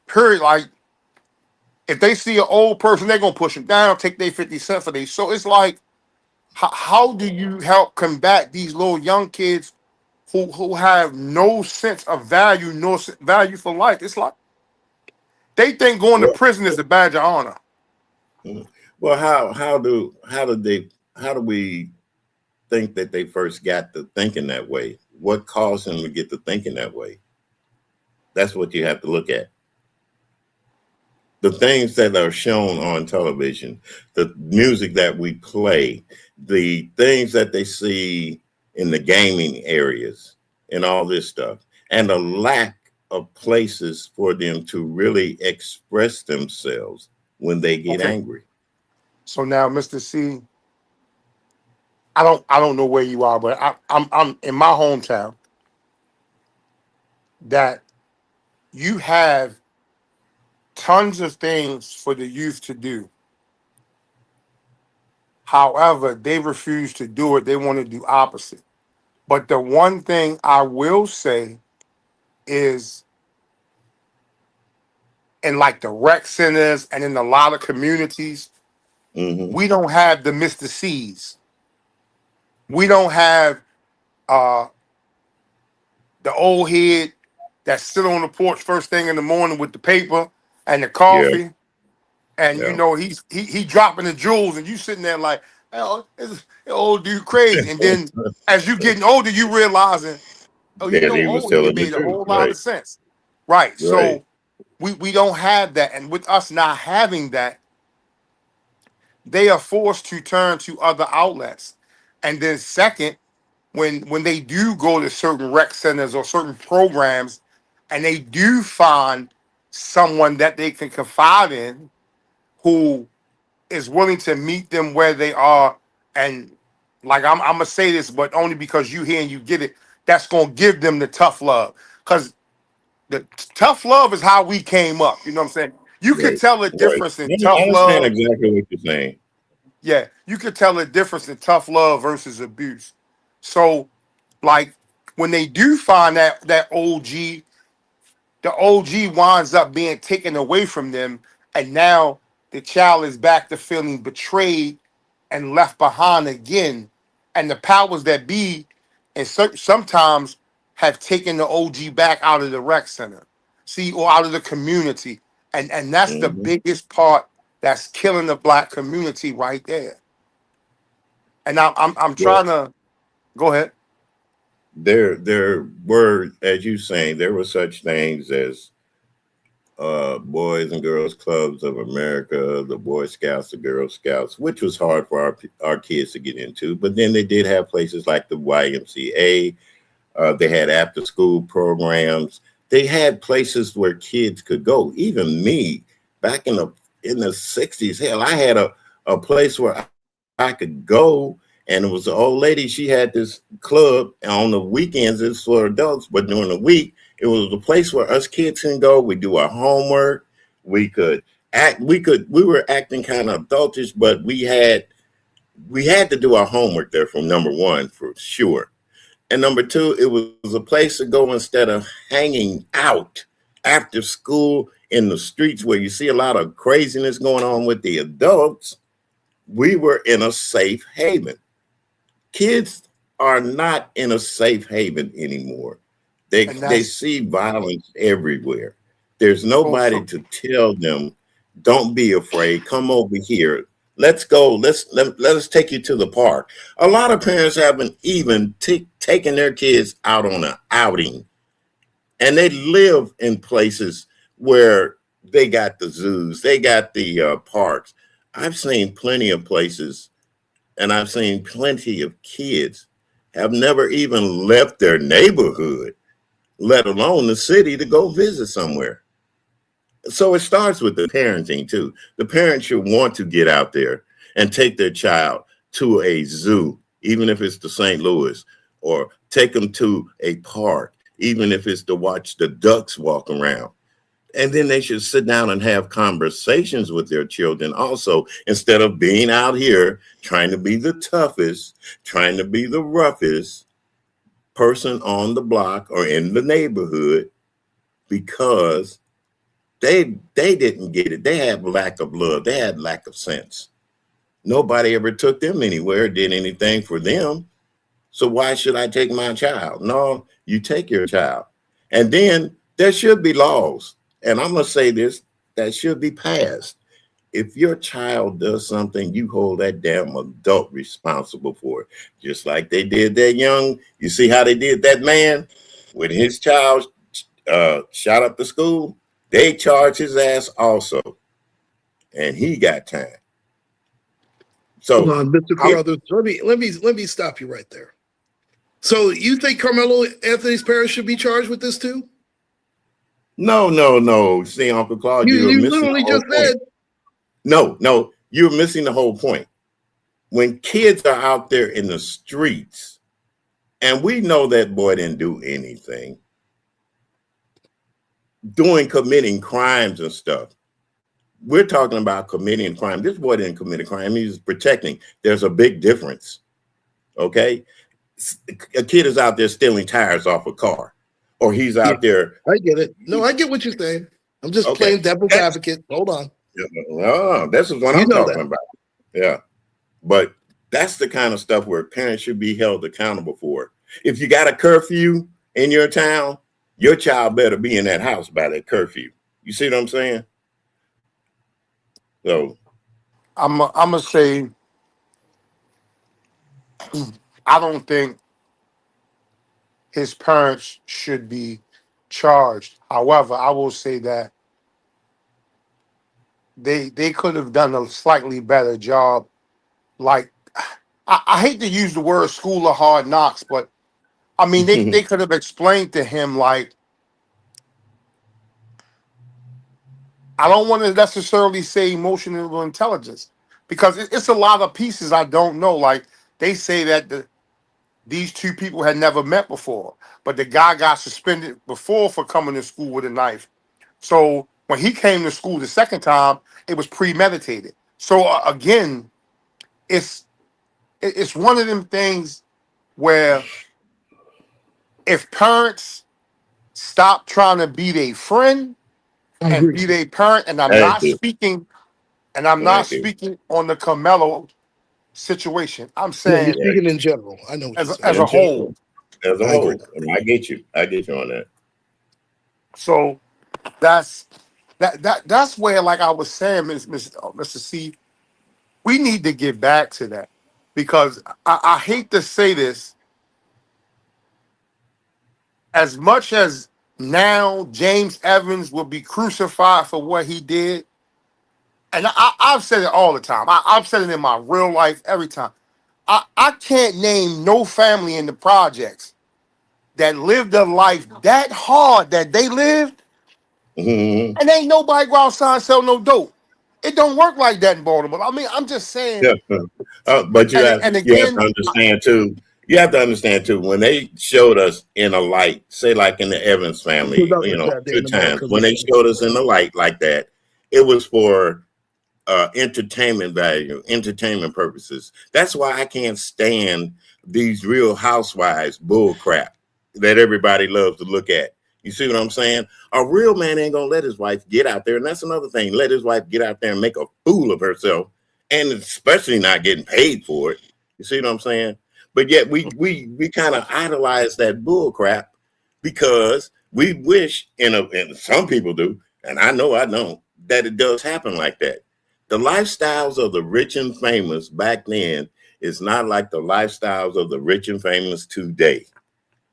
Period. Like if they see an old person, they're gonna push them down, take their 50 cents for these. So it's like, how do you help combat these little young kids who have no sense of value, no value for life? It's like they think going to prison is a badge of honor. Well, how do we think that they first got to thinking that way? What caused them to get to thinking that way? That's what you have to look at. The things that are shown on television, the music that we play, the things that they see in the gaming areas and all this stuff, and a lack of places for them to really express themselves when they get angry. So now, Mr. C, I don't know where you are, but I'm in my hometown that you have tons of things for the youth to do. However, they refuse to do it. They want to do opposite. But the one thing I will say is in like the rec centers and in a lot of communities, we don't have the Mr. C's. We don't have the old head that sit on the porch first thing in the morning with the paper and the coffee. And you know he dropping the jewels, and you sitting there like, oh, this old dude crazy. And then as you getting older, you realizing, oh, you know, old head made a whole lot of sense, right? So we don't have that, and with us not having that, they are forced to turn to other outlets. And then second, when they do go to certain rec centers or certain programs, and they do find someone that they can confide in, who is willing to meet them where they are, and like I'm gonna say this, but only because you hear and you get it, that's gonna give them the tough love. Because the tough love is how we came up. You know what I'm saying? You can tell the difference in tough love. I understand exactly what you're saying. Yeah, you could tell the difference in tough love versus abuse. So, like when they do find that OG, the OG winds up being taken away from them, and now the child is back to feeling betrayed and left behind again. And the powers that be, and sometimes have taken the OG back out of the rec center, see, or out of the community, and that's the biggest part that's killing the black community right there. And I'm trying to go ahead. There were, as you saying, there were such things as Boys and Girls Clubs of America, the Boy Scouts, the Girl Scouts, which was hard for our kids to get into. But then they did have places like the YMCA. They had after school programs. They had places where kids could go. Even me, back in the 60s, hell, I had a place where I could go, and it was an old lady. She had this club, and on the weekends it's for adults, but during the week it was a place where us kids can go. We do our homework. We could act. We were acting kind of adultish, but we had to do our homework there. From number one, for sure. And number two, it was a place to go instead of hanging out after school in the streets where you see a lot of craziness going on with the adults. We were in a safe haven. Kids are not in a safe haven anymore. They And they that's see violence everywhere. There's so, nobody so to tell them, don't be afraid. Come over here. Let's go. Let us take you to the park. A lot of parents haven't even taken their kids out on an outing, and they live in places where they got the zoos, they got the parks. I've seen plenty of places, and I've seen plenty of kids have never even left their neighborhood, let alone the city, to go visit somewhere. So it starts with the parenting too. The parents should want to get out there and take their child to a zoo, even if it's the St. Louis, or take them to a park, even if it's to watch the ducks walk around. And then they should sit down and have conversations with their children also, instead of being out here trying to be the toughest, trying to be the roughest person on the block or in the neighborhood, because they didn't get it. They had lack of love. They had lack of sense. Nobody ever took them anywhere, did anything for them. So why should I take my child? No, you take your child. And then there should be laws. And I'm going to say this, that should be passed. If your child does something, you hold that damn adult responsible for it. Just like they did that young, you see how they did that man when his child shot up the school? They charged his ass also, and he got time. Hold So on, Mr. I'm, Carruthers. Let me stop you right there. So you think Carmelo Anthony's parents should be charged with this too? no, no, no. See, Uncle Claude, You you're you missing the literally whole just point. said No, no, you're missing the whole point. When kids are out there in the streets, and we know that boy didn't do anything, committing crimes and stuff. We're talking about committing a crime. This boy didn't commit a crime. He was protecting. There's a big difference. Okay. A kid is out there stealing tires off a car, or he's yeah, out there. I get it. No, I get what you're saying. I'm just Okay. playing devil's That's, advocate. Hold on. this is what You I'm know talking that. about. Yeah. But that's the kind of stuff where parents should be held accountable for. If you got a curfew in your town, your child better be in that house by that curfew. You see what I'm saying? So, I'm gonna say I don't think his parents should be charged. However, I will say that they could have done a slightly better job. Like I hate to use the word school of hard knocks, but I mean they could have explained to him like I don't want to necessarily say emotional intelligence because it's a lot of pieces I don't know. Like they say that these two people had never met before, but the guy got suspended before for coming to school with a knife. So when he came to school the second time, it was premeditated. So again, it's it's one of them things where if parents stop trying to be their friend I and agree. be their parent, thank you. and I'm not Thank you. speaking on the Carmelo situation. I'm Yeah, you're saying Right. speaking in general. I know what you're as saying. a In whole. general, as a I agree. whole. And I get you. I get you on that. So that's that's where, like I was saying, Mr. C, we need to get back to that because I hate to say this, as much as now James Evans will be crucified for what he did. And I've said it all the time. I've said it in my real life every time. I can't name no family in the projects that lived a life that hard that they lived, Mhm. and ain't nobody go outside and sell no dope. It don't work like that in Baltimore. I mean, I'm just saying. Yeah. But you have And you have again, to understand too. You have to understand too. When they showed us in a light, say like in the Evans family, Put up with that day two in times. America, When they man. showed us in the light like that, it was for entertainment value, entertainment purposes. That's why I can't stand these Real Housewives bull crap that everybody loves to look at. You see what I'm saying? A real man ain't gonna let his wife get out there, and that's another thing. Let his wife get out there and make a fool of herself, and especially not getting paid for it. You see what I'm saying? But yet we kind of idolize that bull crap because we wish, and some people do, and I don't, that it does happen like that. The lifestyles of the rich and famous back then is not like the lifestyles of the rich and famous today.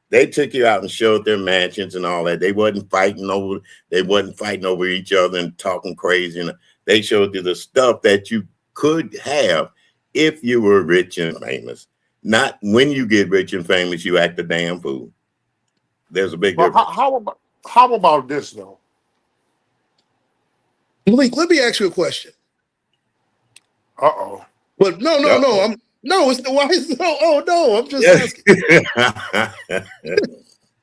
They took you out and showed their mansions and all that. They wasn't fighting over each other and talking crazy. And they showed you the stuff that you could have if you were rich and famous. Not when you get rich and famous, you act a damn fool. There's a big but difference. how about this though? Malik, let me ask you a question. Uh-oh. But no. Uh-oh. I'm no. It's why is no. Oh no. I'm just asking. Yeah.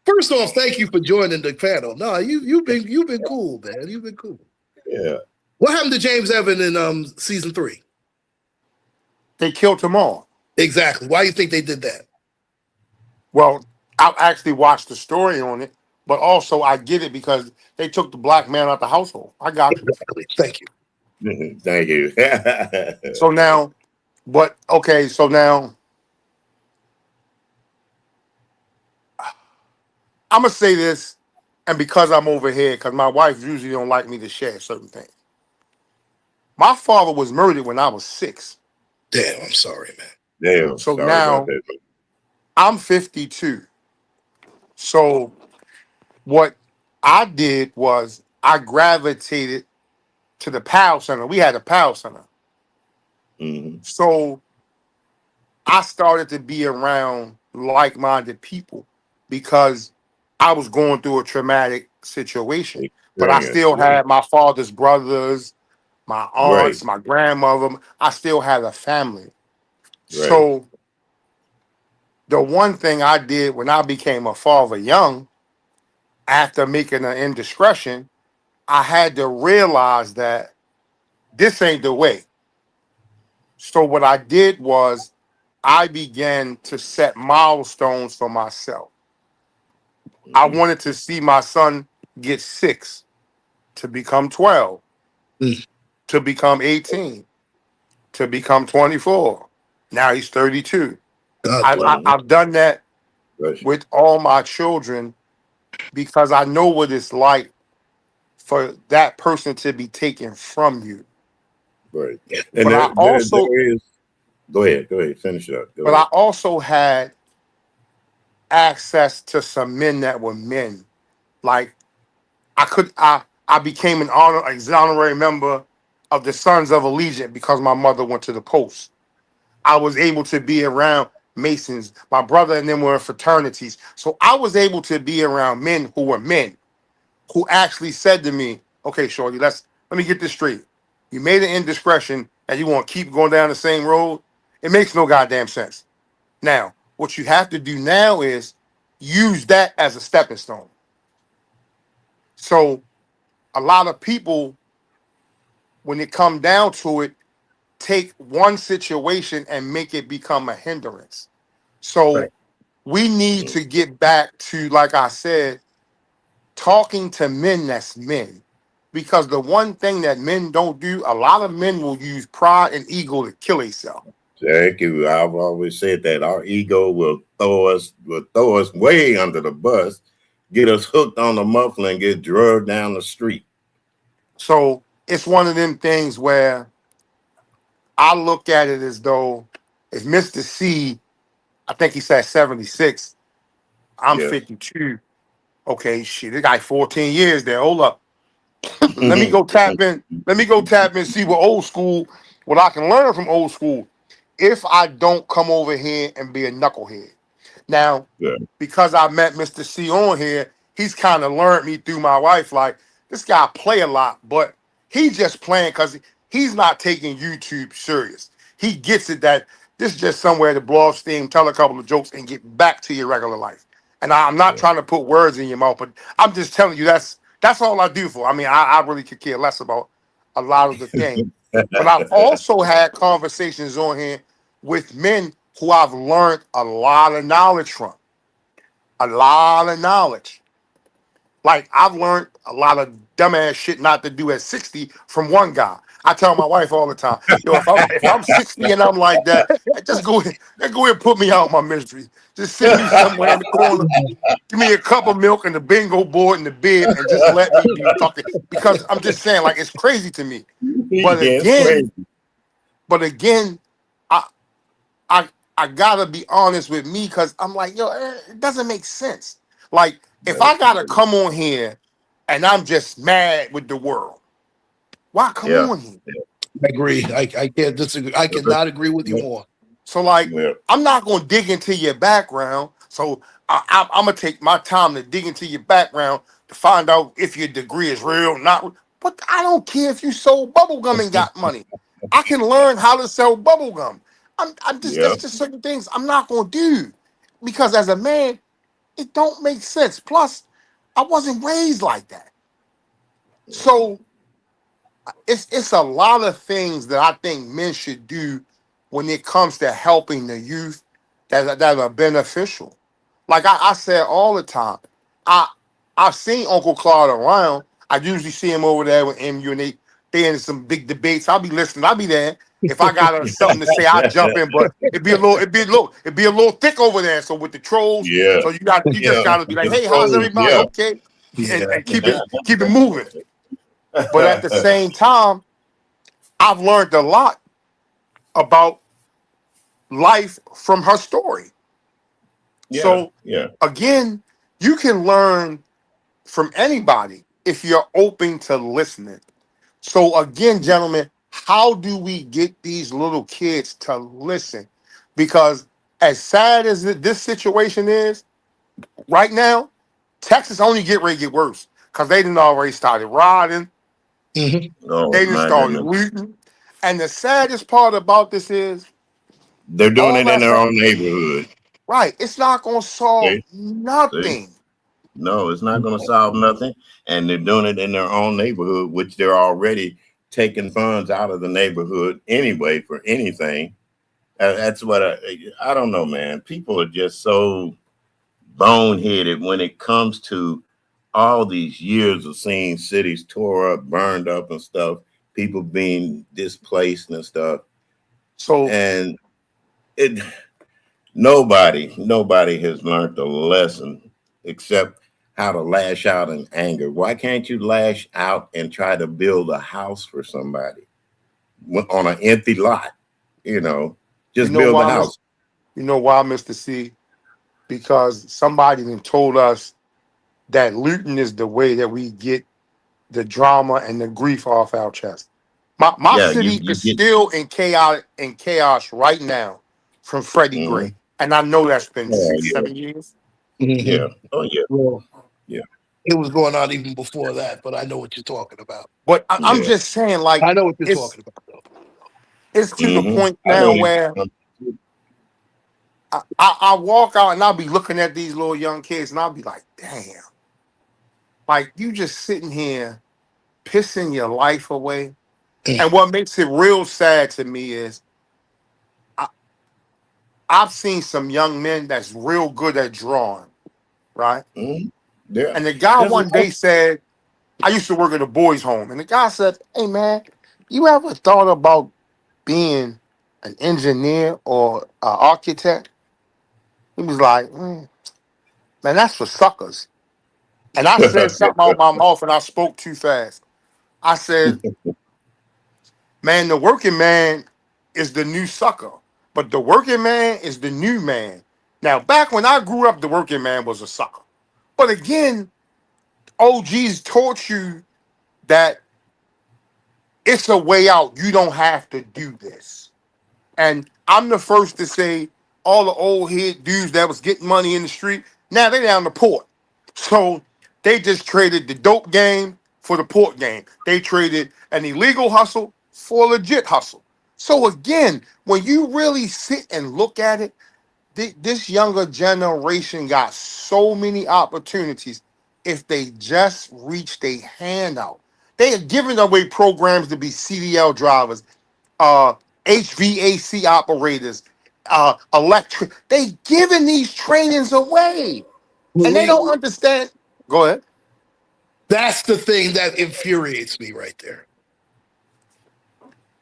First off, thank you for joining the panel. No, you've been cool, man. You've been cool. Yeah. What happened to James Evan in season 3? They killed him all. Exactly. Why do you think they did that? Well, I actually watched the story on it, but also I get it because they took the black man out the household. I got you. Exactly. Thank you. Thank you. So now, but okay, so now I'm gonna say this, and because I'm over here, because my wife usually don't like me to share certain things. My father was murdered when I was 6. Damn, I'm sorry, man. Damn, So sorry about now that. I'm 52. So what I did was I gravitated to the PAL Center. We had a PAL Center. Mhm. So I started to be around like-minded people because I was going through a traumatic situation. But I Experience, still yeah. had my father's brothers, my Right, aunts, my grandmother. I still had a family. right. So the one thing I did when I became a father young, after making an indiscretion, I had to realize that this ain't the way. So what I did was I began to set milestones for myself. I Mhm. wanted to see my son get 6, to become 12, Mm, to become 18, to become 24. Now he's 32. God bless. Mhm. I've done that Right, with all my children because I know what it's like for that person to be taken from you. right. Yeah. And But I also there is. Go ahead, finish it up. Go but I ahead. also had access to some men that were men. Like I became an honorary member of the Sons of Allegiance because my mother went to the post. I was able to be around Masons. My brother and them were in fraternities. So I was able to be around men who actually said to me, okay, Shorty, let me get this straight. You made an indiscretion and you want to keep going down the same road. It makes no goddamn sense. Now, what you have to do now is use that as a stepping stone. So a lot of people, when it come down to it, take one situation and make it become a hindrance. Right. So we need Mhm. to get back to, like I said, talking to men that's men. Because the one thing that men don't do, a lot of men will use pride and ego to kill themselves. Thank you. I've always said that our ego will throw us way under the bus, get us hooked on the muffler, and get drugged down the street. So it's one of them things where I look at it as though if Mr. C, I think he said 76, I'm Yes, 52. Okay, shit, it got 14 years there. Hold up. Let me go tap in. Let me go tap in, see what I can learn from old school if I don't come over here and be a knucklehead. Now, Yeah. because I met Mr. C on here, he's kind of learned me through my wife. Like, this guy play a lot, but he just playing because he's not taking YouTube serious. He gets it that this is just somewhere to blow off steam, tell a couple of jokes, and get back to your regular life. And I'm not Yeah. trying to put words in your mouth, but I'm just telling you that's all I do for. I mean, I really could care less about a lot of the things. But I've also had conversations on here with men who I've learned a lot of knowledge from. A lot of knowledge. Like, I've learned a lot of dumbass shit not to do at 60 from one guy. I tell my wife all the time, yo, if I'm 60 and I'm like that, go ahead and put me out my misery. Just sit me somewhere in the corner, give me a cup of milk and the bingo board and the bib, and just let me be fucking. Because I'm just saying, like, it's crazy to me. But Yeah, it's again, crazy. but again, I I I gotta be honest with me because I'm like, yo, it doesn't make sense. Like, if I gotta come on here and I'm just mad with the world, why come Yeah. on here? I agree. I can't disagree. I cannot agree with you Yeah. more. So, like, Yeah. I'm not gonna dig into your background. So I'm gonna take my time to dig into your background to find out if your degree is real, not. But I don't care if you sold bubblegum and got money. I can learn how to sell bubblegum. I'm just Yeah. There's just certain things I'm not gonna do because as a man, it don't make sense. Plus, I wasn't raised like that. So it's a lot of things that I think men should do when it comes to helping the youth that are beneficial. Like I said all the time, I I've seen Uncle Claude around. I usually see him over there with MU and they in some big debates. I'll be listening. I'll be there. If I got something to say, I'll jump in. But it'd be a little thick over there. So with the trolls, Yeah. so you just Yeah. gotta be like, The hey, how's trolls, everybody? yeah. Okay, Yeah. and keep it moving. But at the same time, I've learned a lot about life from her story. Yeah. So Yeah. again, you can learn from anybody if you're open to listening. So again, gentlemen, how do we get these little kids to listen? Because as sad as this situation is right now, Texas only get ready to get worse because they didn't already started rioting, Mhm. Oh they didn't my started goodness. looting, and the saddest part about this is They're doing all it in that's their own neighborhood. right. It's not gonna solve See? See? nothing. No, it's not going to solve nothing. And they're doing it in their own neighborhood, which they're already taking funds out of the neighborhood anyway for anything. That's what I don't know, man. People are just so boneheaded when it comes to all these years of seeing cities tore up, burned up, and stuff. People being displaced and stuff, So and it nobody has learned the lesson except how to lash out in anger. Why can't you lash out and try to build a house for somebody on an empty lot? You know, you just know build a why, Miss? house. You know why, Mr. C? Because somebody then told us that looting is the way that we get the drama and the grief off our chest. My Yeah, city you is get. still in chaos right now from Freddie Gray. Mhm. And I know that's been Oh six, yeah, 7 years. yeah, Mhm. oh yeah, Well, yeah, it was going on even before that, but I know what you're talking about. But I'm yeah. just saying, like, I know what you're it's talking about, though. it's to the point I now don't even. where I walk out and I'll be looking at these little young kids and I'll be like, damn, like you just sitting here pissing your life away. And what makes it real sad to me is I, I've seen some young men that's real good at drawing, right? Mhm. Yeah, And the guy there's a one lot. day said, I used to work at a boys' home, and the guy said, hey man, you ever thought about being an engineer or an architect? He was like, man, that's for suckers. And I said something out my mouth and I spoke too fast. I said, man, the working man is the new sucker, but the working man is the new man. Now, back when I grew up, the working man was a sucker. But again, OGs taught you that it's a way out. You don't have to do this. And I'm the first to say all the old head dudes that was getting money in the street, now they down the port. So they just traded the dope game for the port game. They traded an illegal hustle for a legit hustle. So again, when you really sit and look at it, this younger generation got so many opportunities if they just reach their hand out. They are giving away programs to be CDL drivers, uh, HVAC operators, electric. They giving these trainings away, and they Malik, don't understand. Go ahead. that's the thing that infuriates me right there.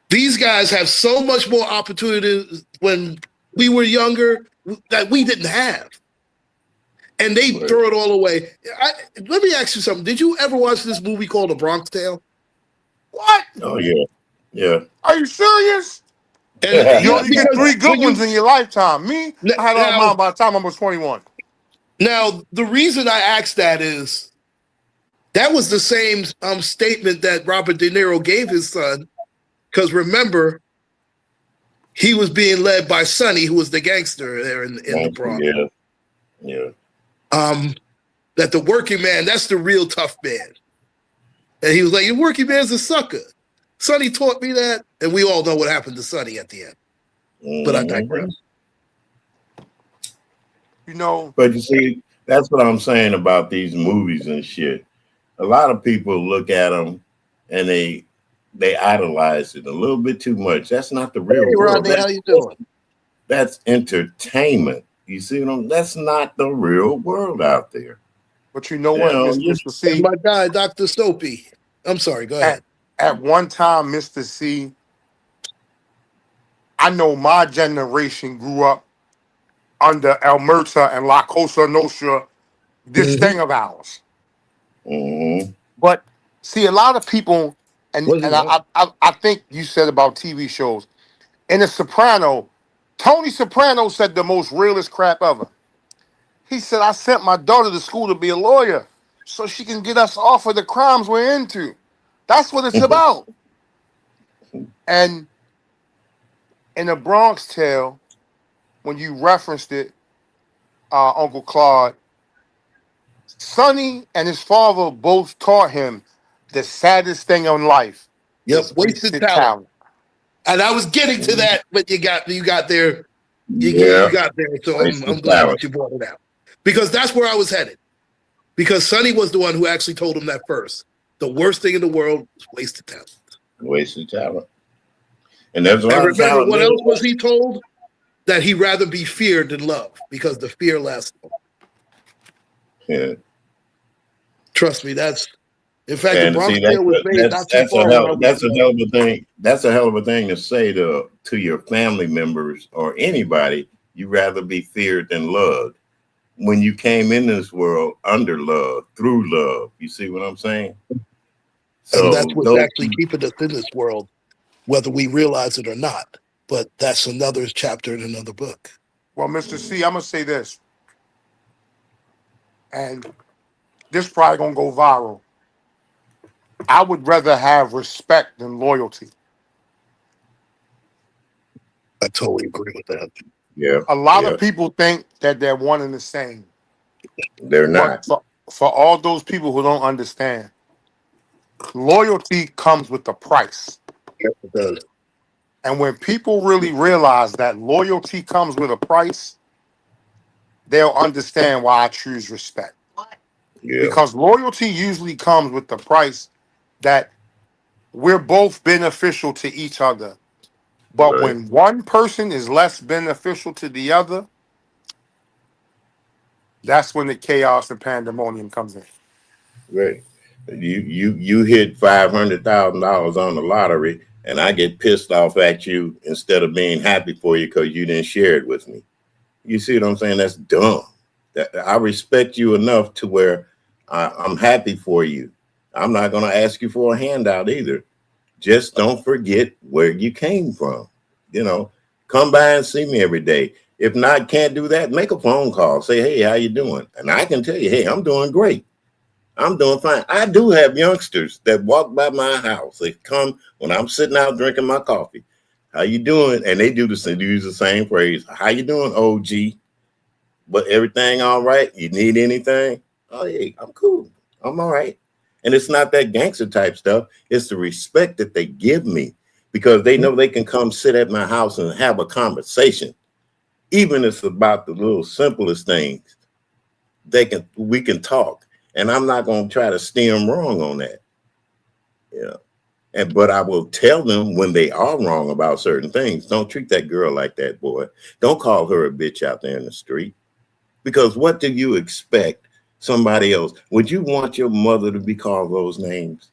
These guys have so much more opportunities when we were younger that we didn't have. And they throw it all away. Let me ask you something. Did you ever watch this movie called The Bronx Tale? What? Oh yeah, yeah. Are you serious? And You only get 3 good ones in your lifetime. Me, I had all mine by the time I was 21. Now, the reason I asked that is that was the same statement that Robert De Niro gave his son. Because remember, he was being led by Sonny, who was the gangster there in the Bronx. Yeah, yeah. That the working man, that's the real tough man. And he was like, the working man's a sucker. Sonny taught me that. And we all know what happened to Sonny at the end. But I digress. You know. But you see, that's what I'm saying about these movies and shit. A lot of people look at them and they idolize it a little bit too much. That's not the real world. Rodney, how you doing? That's entertainment. You see what I'm? That's not the real world out there. But you know what, Mr. C? My guy, Dr. Soapy. I'm sorry, go ahead. At one time, Mr. C, I know my generation grew up under El Murta and La Cosa Nostra, this thing of ours. Mm-hmm. But see, a lot of people, and I think you said about TV shows. In The Soprano, Tony Soprano said the most realest crap ever. He said, I sent my daughter to school to be a lawyer so she can get us off of the crimes we're into. That's what it's about. And in The Bronx Tale, when you referenced it, Uncle Claude, Sonny and his father both taught him the saddest thing in life. Yep, wasted talent. And I was getting to that, but you got there. You got there. So I'm glad that you brought it out. Because that's where I was headed. Because Sonny was the one who actually told him that first. The worst thing in the world is wasted talent. Wasted talent. And there's a lot remember, of talent. what else was he told? That he'd rather be feared than loved because the fear lasts long. Yeah. Trust me, that's in fact the Bronx Tale was made not too far. That's a hell of a thing. That's a hell of a thing to say to your family members or anybody. You rather be feared than loved. When you came in this world under love, through love. You see what I'm saying? So and that's what's actually keeping us in this world, whether we realize it or not. But that's another chapter in another book. Well, Mr. C, I'm going to say this. And this probably going to go viral. I would rather have respect than loyalty. I totally agree with that. Yeah. A lot of people think that they're one and the same. They're not. For all those people who don't understand, loyalty comes with a price. Yes, it does. And when people really realize that loyalty comes with a price, they'll understand why I choose respect. Yeah. Because loyalty usually comes with the price that we're both beneficial to each other. But when one person is less beneficial to the other, that's when the chaos and pandemonium comes in. Right. You hit $500,000 on the lottery, and I get pissed off at you instead of being happy for you because you didn't share it with me. You see what I'm saying? That's dumb. I respect you enough to where I'm happy for you. I'm not going to ask you for a handout either. Just don't forget where you came from. You know, come by and see me every day. If not, can't do that, make a phone call. Say, hey, how you doing? And I can tell you, hey, I'm doing great. I'm doing fine. I do have youngsters that walk by my house. They come when I'm sitting out drinking my coffee. How you doing? And they use the same phrase. How you doing, OG? But everything all right? You need anything? Oh, yeah, I'm cool. I'm all right. And it's not that gangster type stuff. It's the respect that they give me because they know they can come sit at my house and have a conversation. Even if it's about the little simplest things, we can talk. And I'm not going to try to steer them wrong on that. Yeah. But I will tell them when they are wrong about certain things. Don't treat that girl like that, boy. Don't call her a bitch out there in the street. Because what do you expect somebody else? Would you want your mother to be called those names?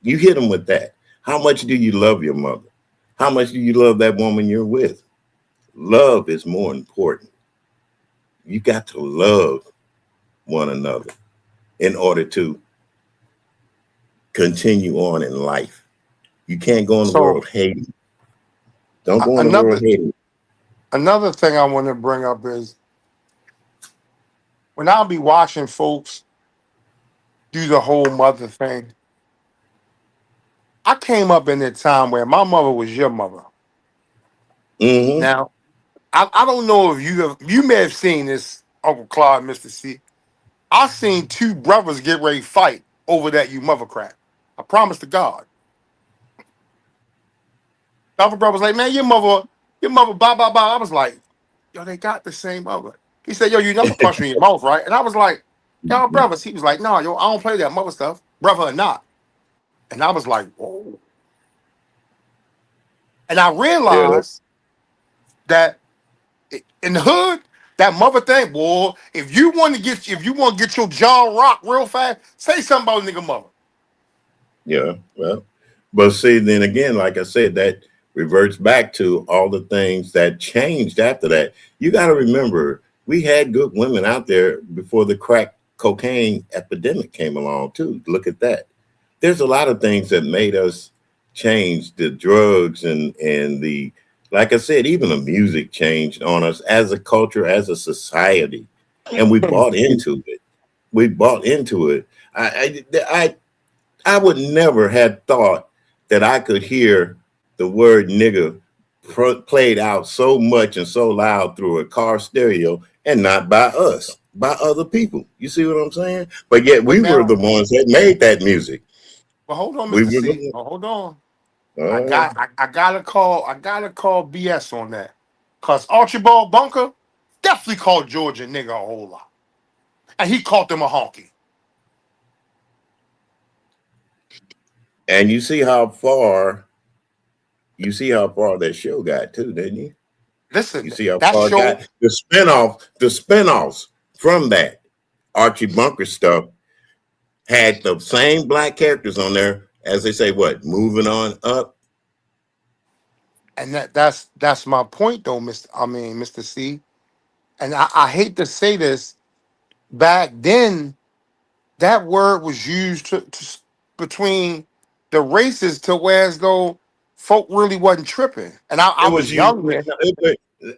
You hit them with that. How much do you love your mother? How much do you love that woman you're with? Love is more important. You got to love one another in order to continue on in life. You can't go in the So world hating. Don't go in the another world hating. another thing I want to bring up is when I'll be watching folks do the whole mother thing. I came up in a time where my mother was your mother. Mm-hmm. Now, I don't know if you may have seen this, Uncle Claude, Mr. C. I seen two brothers get ready to fight over that you mother crap. I promise to God. The other brother was like, man, your mother, blah, blah, blah. I was like, yo, they got the same mother. He said, yo, you never punch me in your mouth, right? And I was like, y'all brothers. He was like, no, yo, I don't play that mother stuff, brother or not. And I was like, whoa. And I Yeah, realized that in the hood, that mother thing, boy, if you want to get your jaw rocked real fast, say something about a nigga mother. yeah. Well, but see, then again, like I said, that reverts back to all the things that changed after that. You got to remember, we had good women out there before the crack cocaine epidemic came along, too. Look at that. There's a lot of things that made us change. The drugs and the, like I said, even the music changed on us as a culture, as a society, and we bought into it. We bought into it. I would never have thought that I could hear the word nigga played out so much and so loud through a car stereo and not by us, by other people. You see what I'm saying? But yet But we were the now, ones that made that music. but hold on, We Mr. were C. the Oh, hold on. ones. I gotta call BS on that. Cause Archibald Bunker definitely called Georgia nigga a whole lot. And he called them a honky. And you see how far that show got too, didn't you? You Listen, see how that far it show, got. The spinoffs from that Archie Bunker stuff had the same black characters on there as they say, what, moving on up. and that's my point though, Mr. C. And I hate to say this, back then that word was used between the races to where as though folk really wasn't tripping. And I It was was used young then.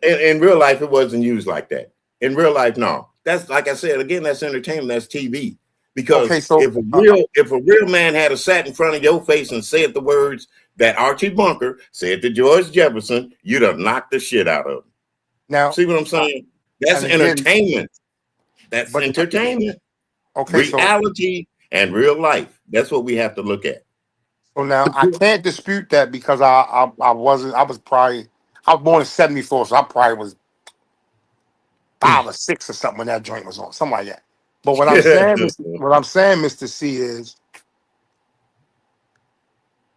in real life. It wasn't used like that. In real life, no. That's like I said again. That's entertainment. That's TV. Because Okay, so if a real man had a sat in front of your face and said the words that Archie Bunker said to George Jefferson, you'd have knocked the shit out of him. now, See what I'm saying? That's and again, entertainment. That's but entertainment. okay, Reality and real life. That's what we have to look at. so now I can't dispute that because I wasn't I was probably I was born in '74, so I probably was 5 or 6 or something when that joint was on, something like that. But what I'm saying, Mr. C, is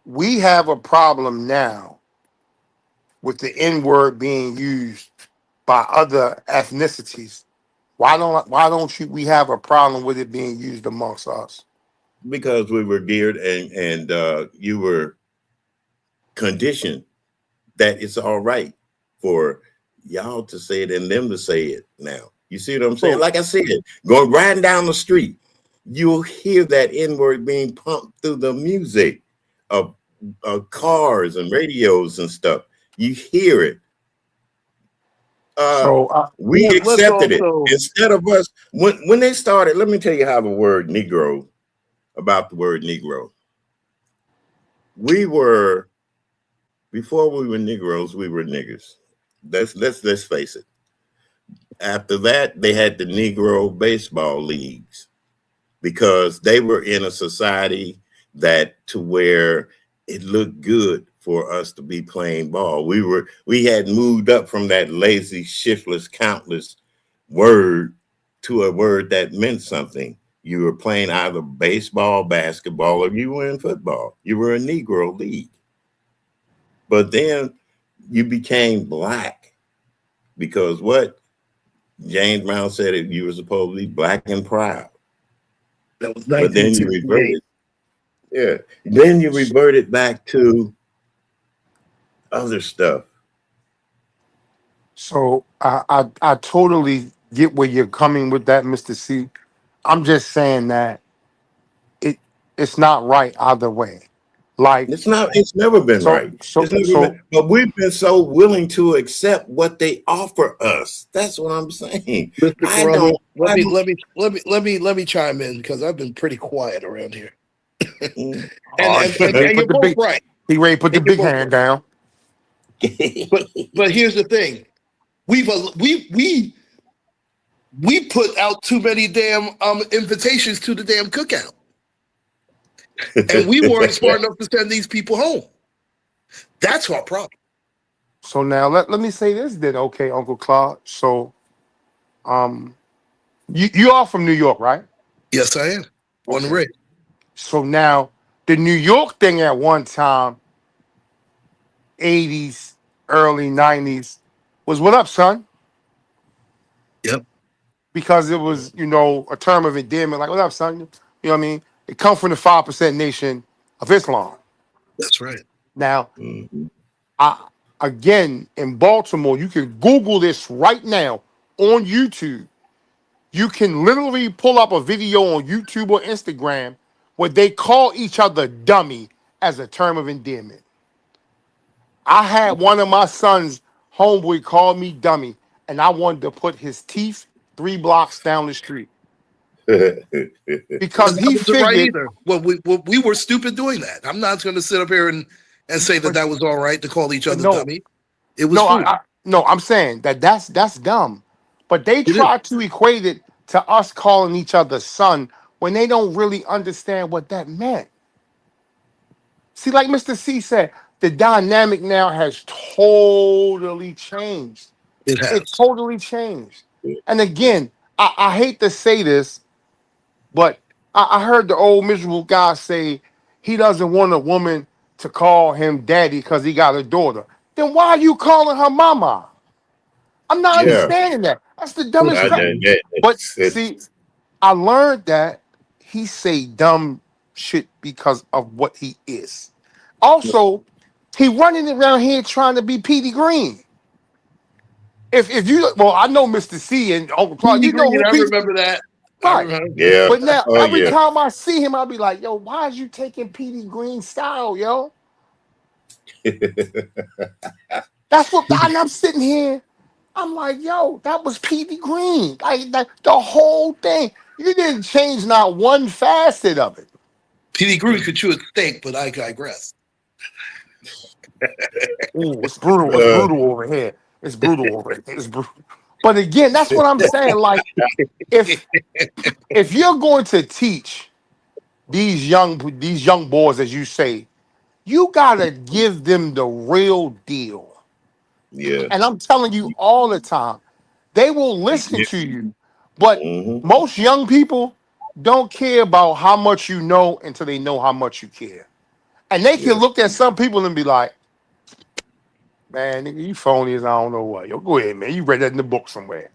we have a problem now with the N word being used by other ethnicities. Why don't we have a problem with it being used amongst us? Because we were geared and you were conditioned that it's all right for y'all to say it and them to say it now. You see what I'm saying? So Like I said, going riding down the street, you'll hear that N word being pumped through the music of cars and radios and stuff. You hear it. Uh, so we Let's accepted it also instead of us when they started. Let me tell you how the word Negro. about the word Negro. We were before we were Negroes, we were niggers. Let's face it. After that, they had the Negro baseball leagues because they were in a society that to where it looked good for us to be playing ball. We had moved up from that lazy, shiftless, countless word to a word that meant something. You were playing either baseball, basketball, or you were in football. You were a Negro league. But then you became black because what? James Brown said it, you were supposed to be black and proud. That was But then you 1968. reverted. Yeah. Then you reverted back to other stuff. So I totally get where you're coming with that, Mr. C. I'm just saying that it it's not right either way. Like It's never been so right. so It's never so been, but we've been so willing to accept what they offer us. That's what I'm saying. Mr. I Carruthers, don't, I don't, let me chime in because I've been pretty quiet around here. mm. And oh, and, and, and you're both right. he ready to put the And you're big both hand right. down. But here's the thing. We've we put out too many damn invitations to the damn cookout. And we weren't smart enough to send these people home. That's our problem. So now let me say this then, okay, Uncle Claude. So um you are from New York, right? Yes, I am. Born and Okay. raised. So now the New York thing at one time, 80s, early 90s, was what up, son? Yep, Because it was, a term of endearment, like, what up, son? You know what I mean? It comes from the 5% nation of Islam. that's right. Now, Mhm. I again in Baltimore, you can Google this right now on YouTube. You can literally pull up a video on YouTube or Instagram where they call each other dummy as a term of endearment. I had one of my sons, homeboy, call me dummy, and I wanted to put his teeth 3 blocks down the street But because that he wasn't right figured, either. Well, we were stupid doing that. I'm not going to sit up here and say that but, that was all right to call each but other no, dummy. It was no, foolish. no, I'm saying that's dumb. But they It is. try to equate it to us calling each other son when they don't really understand what that meant. See, like Mr. C said, the dynamic now has totally changed. It It has. totally changed. And again, I hate to say this, but I heard the old miserable guy say he doesn't want a woman to call him daddy because he got a daughter. Then why are you calling her mama? I'm not Yeah, understanding that. That's the dumbest I crap. know But it's see, I learned that he say dumb shit because of what he is. Also, he running around here trying to be Petey Green. If you I know Mr. C and Uncle Clark, Petey you know Green, who I Petey, remember that. I right? remember. yeah. But now Oh every yeah. time I see him, I'll be like, yo, why is you taking Petey Green style, yo? That's what and I'm sitting here. I'm like, yo, that was Petey Green. Like the whole thing. You didn't change not one facet of it. Petey Green could chew a steak, but I digress. Ooh, it's brutal. It's Uh, brutal over here. It's brutal over here. It's brutal. But again, that's what I'm saying. Like, if if you're going to teach these young boys, as you say, you gotta give them the real deal. yeah. And I'm telling you all the time, they will listen to you. But Mm-hmm. most young people don't care about how much you know until they know how much you care. And they can Yeah. look at some people and be like, man, nigga, you phony as I don't know what. Yo, go ahead, man. You read that in the book somewhere.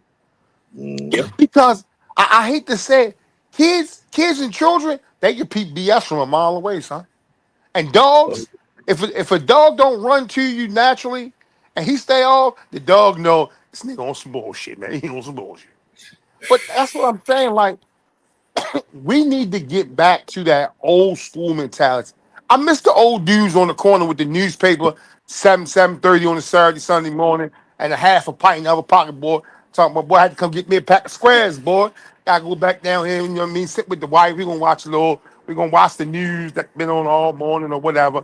Mm-hmm. Because I hate to say it, kids and children, they can peep BS from a mile away, son. And Oh, dogs, if a dog don't run to you naturally and he stay off, the dog know this nigga on some bullshit, man. He on some bullshit. But that's what I'm saying. Like, we need to get back to that old school mentality. I miss the old dudes on the corner with the newspaper, 7:30 on a Saturday, Sunday morning, and a half a pint of a pocket boy. Talking about, boy, I had to come get me a pack of squares, boy. Gotta go back down here, you know what I mean? Sit with the wife. We gonna watch a little We're gonna watch the news that's been on all morning or whatever.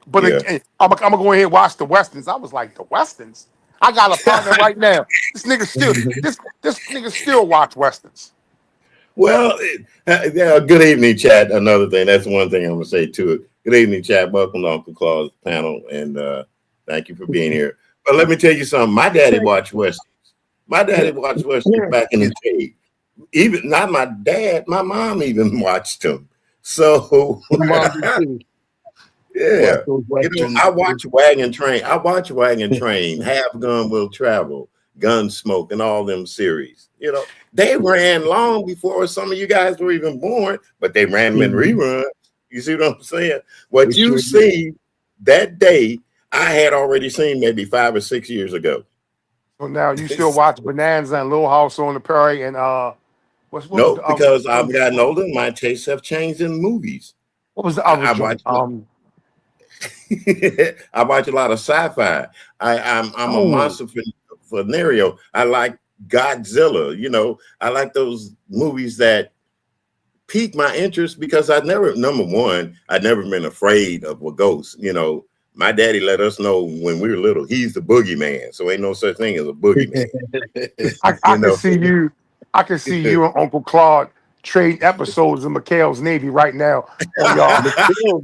But Yeah. again, I'm gonna go ahead and watch the westerns. I was like, the westerns. I got a partner right now. This nigga still watch westerns. Well, yeah, good evening, chat. Another thing, that's one thing I'm gonna say to it. Good evening, chat. Welcome to Uncle Claw's panel, and thank you for being here. But let me tell you something. My daddy watched westerns. My daddy watched westerns back in the day. Even not my dad, my mom even watched them. So My mom did too. yeah, Watch those you know, westerns. I watch Wagon Train. I watch Wagon Train. Half Gun Will Travel, Gunsmoke, and all them series. You know, they ran long before some of you guys were even born, but they ran them in reruns. You see what I'm saying? What They you sure see that day, I had already seen maybe 5 or 6 years ago. So now you still watch Bonanza and Little House on the Prairie and what was No, the other because I've gotten older, my tastes have changed in movies. what was the other I joint? watch I watch a lot of sci-fi. I'm a Oh, monster venereal. I like Godzilla. You know, I like those movies that pique my interest because number one, I'd never been afraid of a ghost. You know, my daddy let us know when we were little, he's the boogeyman. So ain't no such thing as a boogeyman. I You can know. see you. I can see you and Uncle Claude trading episodes of McHale's Navy right now on y'all did.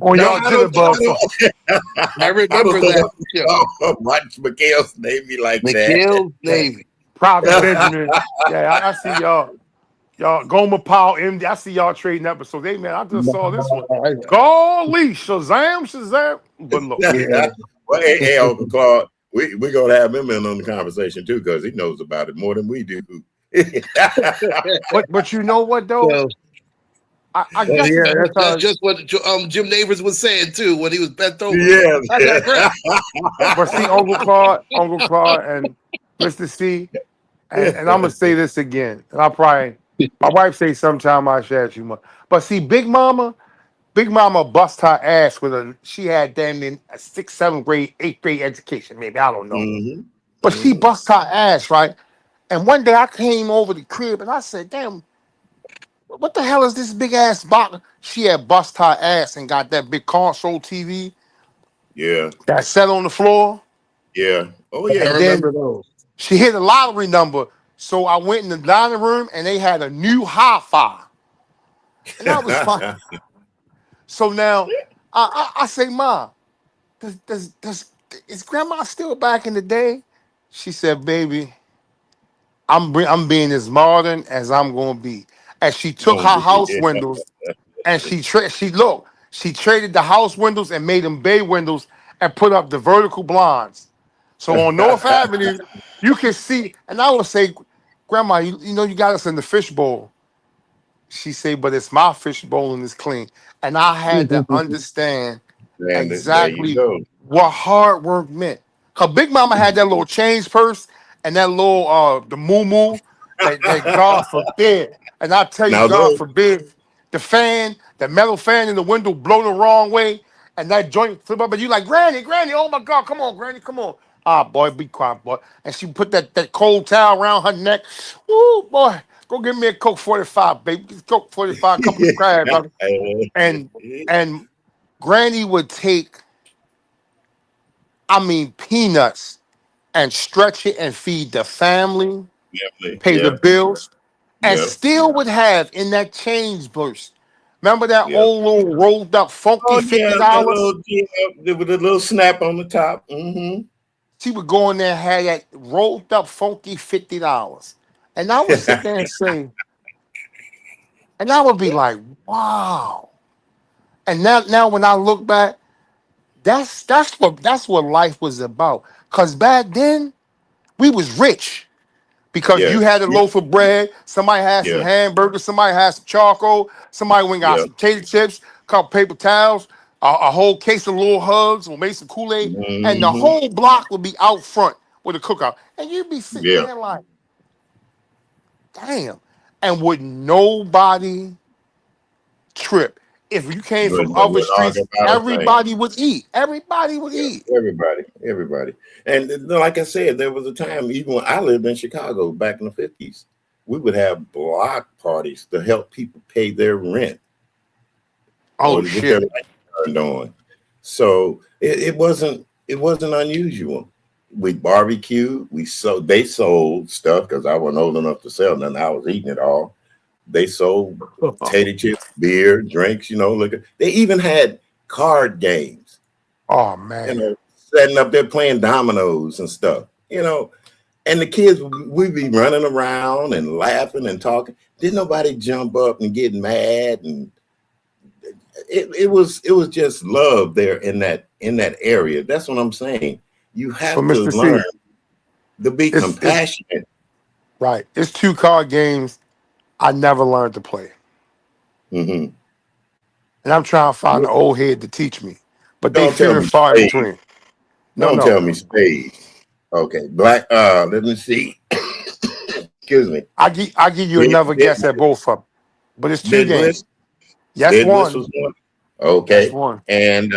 on No, y'all jitterbug. I I don't remember go that show. watch McHale's Navy like that. McHale's Navy. Private Benjamin. Yeah, I see y'all. Y'all Gomer Powell, MD. I see y'all trading episodes. Hey man, I just saw this one. Golly, Shazam, Shazam. But look, Yeah. Well, hey, Uncle Claude, we're gonna have him in on the conversation too, because he knows about it more than we do. but you know what though? So, I guess it's yeah, that's because just what Jim Neighbors was saying too when he was bent over. Yeah. I digress. but see Uncle Claude and Mr. C, and I'm gonna say this again. And I probably my wife say sometime I share too much. But see, Big Mama bust her ass with she had damn near a 6th, 7th grade, 8th grade education, maybe. I don't know. Hmm. But she Hmm. bust her ass, right? And one day I came over the crib and I said, damn, what the hell is this big ass box? She had bust her ass and got that big console TV Yeah. that sat on the floor. Yeah. Oh I And yeah. remember then those. she hit a lottery number. So I went in the dining room and they had a new hi-fi. And that was fun. So now I say, Ma, is grandma still back in the day? She said, baby, I'm being as modern as I'm gonna be. And she took Gonna her be, house windows and she traded the house windows and made them bay windows and put up the vertical blinds. So on North Avenue, you can see, and I would say, Grandma, you know you got us in the fishbowl. She said, but it's my fishbowl and it's clean. And I had to understand and there you exactly go. what hard work meant. Her Big Mama had that little change purse and that little the moo that God forbid. And I tell you, Now God look. forbid, the metal fan in the window blow the wrong way, and that joint flip up, and you like, Granny, oh my God, come on, Granny, come on. Ah, boy, be quiet, boy. And she put that cold towel around her neck. Ooh, boy, go get me a Coke 45, baby. Coke 45, a couple of crabs. And and Granny would take, I mean, peanuts and stretch it and feed the family, pay the Yeah. bills, and Yeah. still would have in that change burst. Remember that Yeah. old little rolled up funky Oh yeah, the $50? little with the little snap on the top. Hmm. She would go in there and have that rolled up funky $50. And I would sit there and say, and I would be like, wow. And now when I look back, that's what life was about. Cause back then we was rich. Because Yeah. you had a Yeah. loaf of bread, somebody had some Yeah. hamburgers, somebody had some charcoal, somebody went and got Yeah. some potato chips, couple paper towels, a whole case of little hugs or maybe some Kool-Aid, and the Hmm. whole block would be out front with a cookout. And you'd be sitting Yeah. there like, damn. And would nobody trip. If you came from other Would argue streets, about a thing. everybody would eat. Everybody would eat. Yeah. Everybody. And like I said, there was a time even when I lived in Chicago back in the 50s, we would have block parties to help people pay their rent. Oh to get their shit. light turned on. So it wasn't unusual. We barbecued. They sold stuff because I wasn't old enough to sell nothing. I was eating it all. They sold potato chips, beer, drinks, liquor. They even had card games, Oh man. setting up there playing dominoes and stuff, and the kids, we'd be running around and laughing and talking. Didn't nobody jump up and get mad, and it was just love there in that area. That's what I'm saying. You So have to Mr. learn C, to be it's compassionate. right. It's two card games I never learned to play. Hmm. And I'm trying to find an old head to teach me. But they Don't few tell and me far in spades. between. No, Don't tell no. me spades. Okay, black. Let me see. Excuse me. I give you Bid, another bid, guess at both of them. But it's two games. Bidwist. Yes, Bidwist one. was one. Yes, Okay, one. and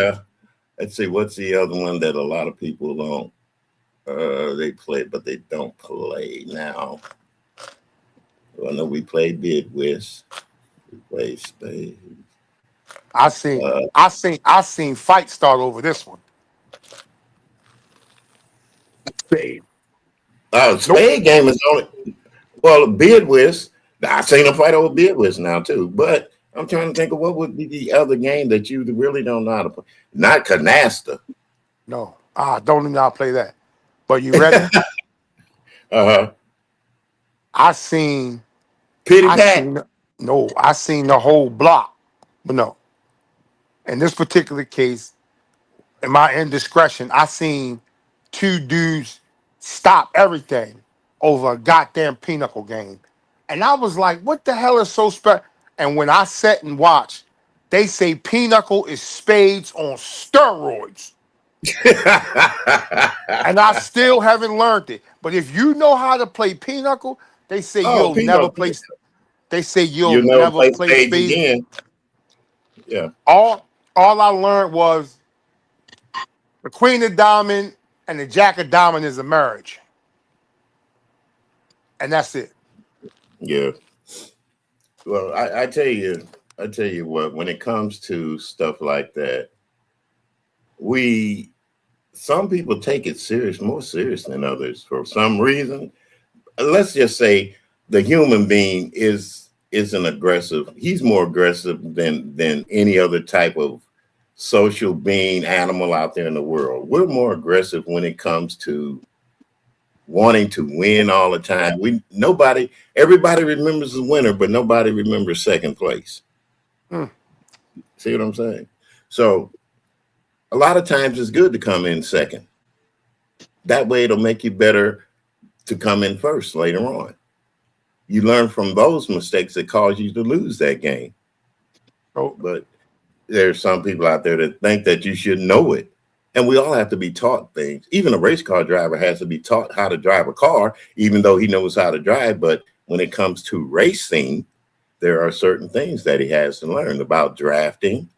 let's see. What's the other one that a lot of people don't? They play, but they don't play now. Well, no, we played Bidwist. We played spades. I seen Uh, I seen fights start over this one. Spade. Nope. spade game is only. Well, Bidwist. I seen a fight over Bidwist now too, but I'm trying to think of what would be the other game that you really don't know how to play. Not canasta. No. Don't even know how to play that. But you ready? Uh-huh. I seen Pity I pat. seen no, I seen the whole block. But no. In this particular case, in my indiscretion, I seen two dudes stop everything over a goddamn pinochle game. And I was like, what the hell is so special? And when I sat and watched, they say pinochle is spades on steroids. And I still haven't learned it. But if you know how to play pinochle, they say Oh, you'll never Pinocchio. play. They say you'll You never never play play spades spades. again. Yeah. All I learned was the queen of diamond and the jack of diamond is a marriage, and that's it. Yeah. Well, I tell you what, when it comes to stuff like that, we some people take it more serious than others for some reason. Let's just say the human being is an aggressive. He's more aggressive than any other type of social being animal out there in the world. We're more aggressive when it comes to wanting to win all the time. Everybody remembers the winner, but nobody remembers second place. Mm. See what I'm saying? So a lot of times it's good to come in second. That way it'll make you better to come in first later on. You learn from those mistakes that cause you to lose that game. So, But there's some people out there that think that you should know it. And we all have to be taught things. Even a race car driver has to be taught how to drive a car, even though he knows how to drive. But when it comes to racing, there are certain things that he has to learn about drafting,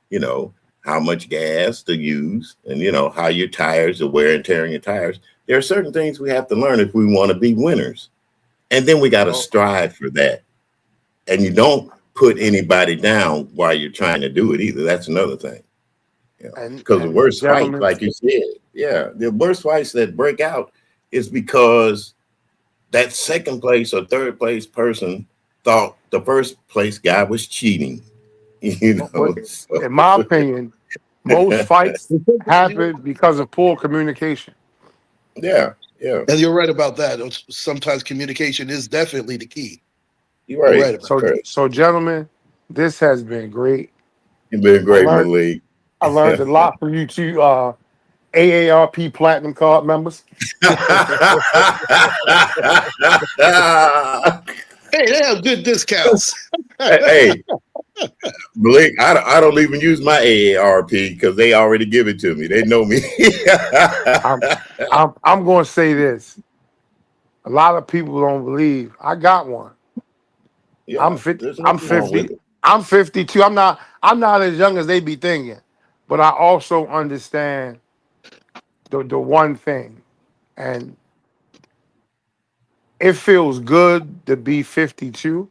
you know, how much gas to use, and, how your tires, the wear and tear on your tires. There are certain things we have to learn if we want to be winners. And then we got to so strive for that. And you don't put anybody down while you're trying to do it either. That's another thing. Because the and worst fights, gentlemen, like you said, the worst fights that break out is because that second place or third place person thought the first place guy was cheating. but So, in my opinion, most fights happen because of poor communication. yeah, yeah, And you're right about that. Sometimes communication is definitely the key. you're You're right. right about So, that. Right. gentlemen, this has been great. You've been I great, learned Malik. I learned a lot from you two AARP Platinum Card members. Hey, they have good discounts. Hey, Blake, I don't even use my AARP because they already give it to me. They know me. I'm I'm going to say this. A lot of people don't believe I got one. I'm Yeah, 50. there's I'm nothing wrong with 50. it. I'm 52. I'm not as young as they be thinking, but I also understand the one thing, and it feels good to be 52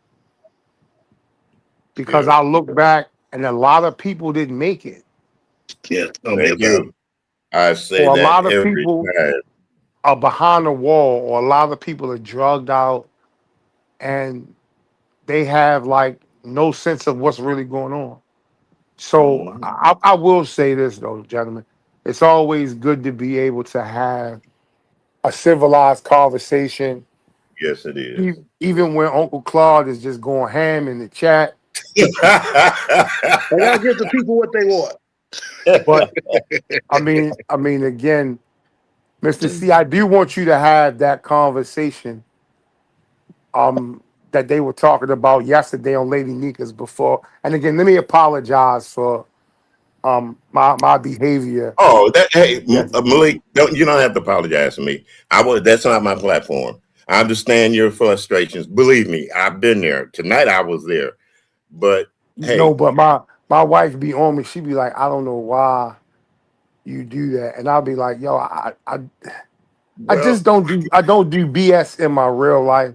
because Yeah, I look back and a lot of people didn't make it, Yeah, tell me Thank about you. I say or a that lot of every people time. are behind the wall, or a lot of people are drugged out, and they have like no sense of what's really going on. So Mhm. I will say this though, gentlemen, it's always good to be able to have a civilized conversation, Yes, it is. even when Uncle Claude is just going ham in the chat. it. I gotta give the people what they want. But I mean, again, Mr. C, I do want you to have that conversation that they were talking about yesterday on Lady Nika's before. And again, let me apologize for my behavior. Oh, that hey, Yes. Malik, you don't have to apologize to me. I would. That's not my platform. I understand your frustrations. Believe me, I've been there. Tonight, I was there. But No, hey, but my wife be on me. She be like, I don't know why you do that. And I'll be like, yo, I well, just don't do BS in my real life.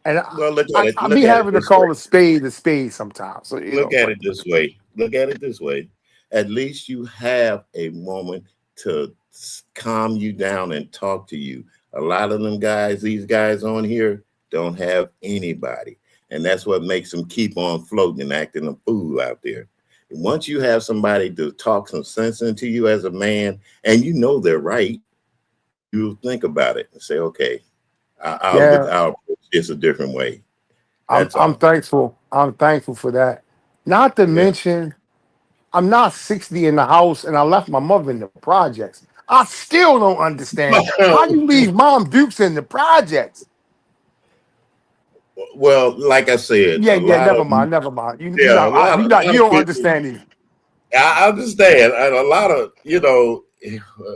And well, look at it. I be Look at it having to this way. call a spade sometimes. So Look at but it this way. Look at it this way. At least you have a moment to calm you down and talk to you. A lot of them guys, these guys on here, don't have anybody. And that's what makes them keep on floating and acting a fool out there. And once you have somebody to talk some sense into you as a man, and you know they're right, you'll think about it and say, okay, yeah, I'll approach this a different way. I'm That's I'm all. thankful. I'm thankful for that. Not to Yeah. mention, I'm not 60 in the house and I left my mother in the projects. I still don't understand how you leave Mom Dukes in the projects. Well, like I said, Yeah, a yeah, lot never of mind, never mind. You yeah, know, you a lot of don't people. understand either. I understand, and a lot of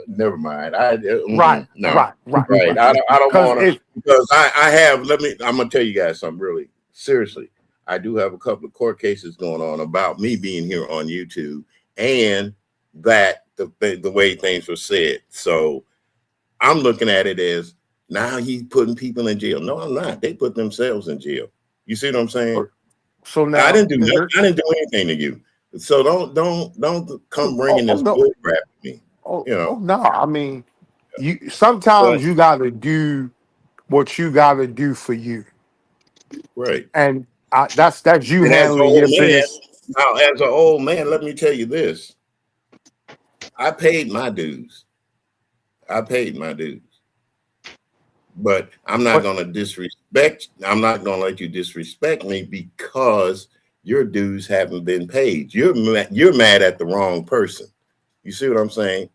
never mind. Right, No, right, right, right. right. I don't Because want to it because I have. Let me. I'm gonna tell you guys something really seriously. I do have a couple of court cases going on about me being here on YouTube and that the way things were said. So I'm looking at it as now he's putting people in jail. No, I'm not. They put themselves in jail. You see what I'm saying? so I now didn't do nothing. I didn't do anything to you. So don't come oh, bringing oh this no, bull crap to me. oh, You oh know, no. I mean, you but sometimes you gotta do what you gotta do for you. right. And that's you And as an handling old your man, business. now as an old man, let me tell you this: I paid my dues. I paid my dues. But I'm not But going to disrespect. I'm not going to let you disrespect me because your dues haven't been paid. You're mad at the wrong person. You see what I'm saying?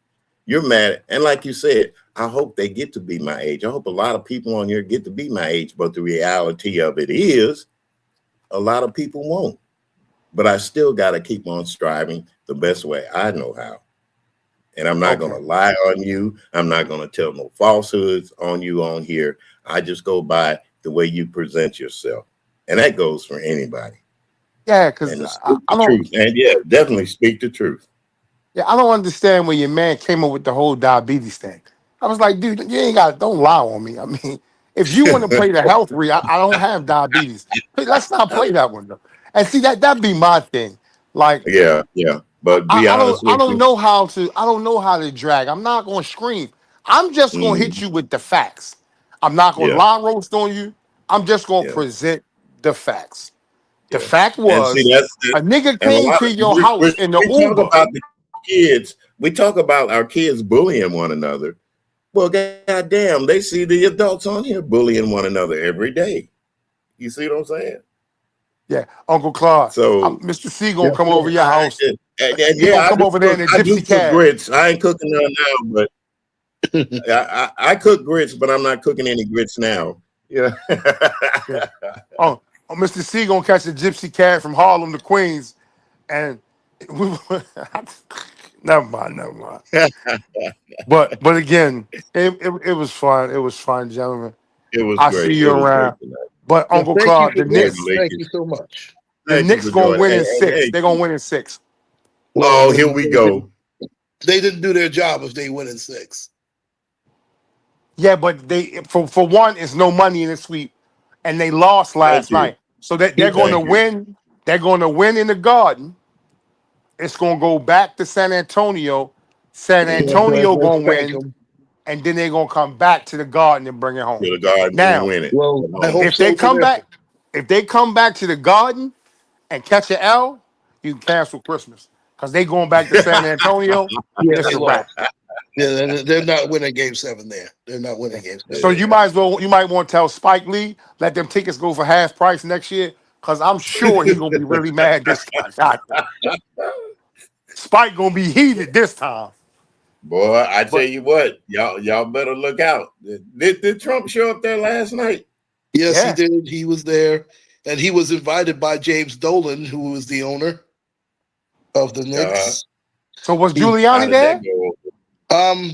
You're mad, and like you said, I hope they get to be my age. I hope a lot of people on here get to be my age. But the reality of it is, a lot of people won't. But I still got to keep on striving the best way I know how. And I'm not going okay. to lie on you. I'm not going to tell no falsehoods on you on here. I just go by the way you present yourself. And that goes for anybody. Yeah, because And to I, speak I the don't truth. And yeah, definitely speak the truth. yeah, I don't understand where your man came up with the whole diabetes thing. I was like, dude, you ain't got don't lie on me. I mean, if you want to play the health I don't have diabetes. But let's not play that one though. And see that'd be my thing. Like Yeah, yeah. But I, be I don't honest I with don't you. know how to I don't know how to drag. I'm not gonna scream. I'm just gonna hit Mhm. you with the facts. I'm not gonna Yeah, lie roast on you. I'm just gonna yeah, present the facts. The yeah. fact And see, was that's that. a nigga And a came lot to of your house in the we talk Uber. about the kids. We talk about our kids bullying one another. Well, goddamn, they see the adults on here bullying one another every day. You see what I'm saying? Yeah, Uncle Claude. So Mr. C gonna Yes, come over sir. your house. and He yeah, gonna come over there in a I do gypsy cook cab. grits. I ain't cooking none now, but I cook grits, but I'm not cooking any grits now. Yeah. Yeah. Mr. C gonna catch a gypsy cab from Harlem to Queens, and we, never mind, never mind. But again, it was fun. It was fun, gentlemen. It was I see great. you It was great around. tonight. But Well, Uncle thank you Claude, for the Hey, joining. Knicks, Thank you Malicious. so much. the Thank you Knicks for gonna joining. win in six. Hey, They're gonna win in six. Well, oh, here we go. they didn't do their job if they win in six. Yeah, but they for one, it's no money in the sweep, and they lost Thank last you. night. So that they're Keep going that. to Thank you. win. They're going to win in the Garden, It's gonna go back to San Antonio. San Yeah, they're Antonio gonna gonna spank win, them. and then they're gonna come back to the Garden and bring it home. To the Garden and Now, win it. Well, Come I on. hope if they so for come them. back, if they come back to the Garden and catch an L, you can cancel Christmas because they going back to San Antonio. Yeah, It's they a wrap. lost. Yeah, they're not winning Game 7 there. They're not winning Game 7. So you might want to tell Spike Lee, let them tickets go for half price next year, because I'm sure he's gonna be really mad this time. God, Spike gonna be heated this time. Boy, I tell But you what, y'all better look out. Did Trump show up there last night? Yes, he yeah, did. He was there, and he was invited by James Dolan, who was the owner of the Uh, Knicks. so was He, how Giuliani did that there? go? um,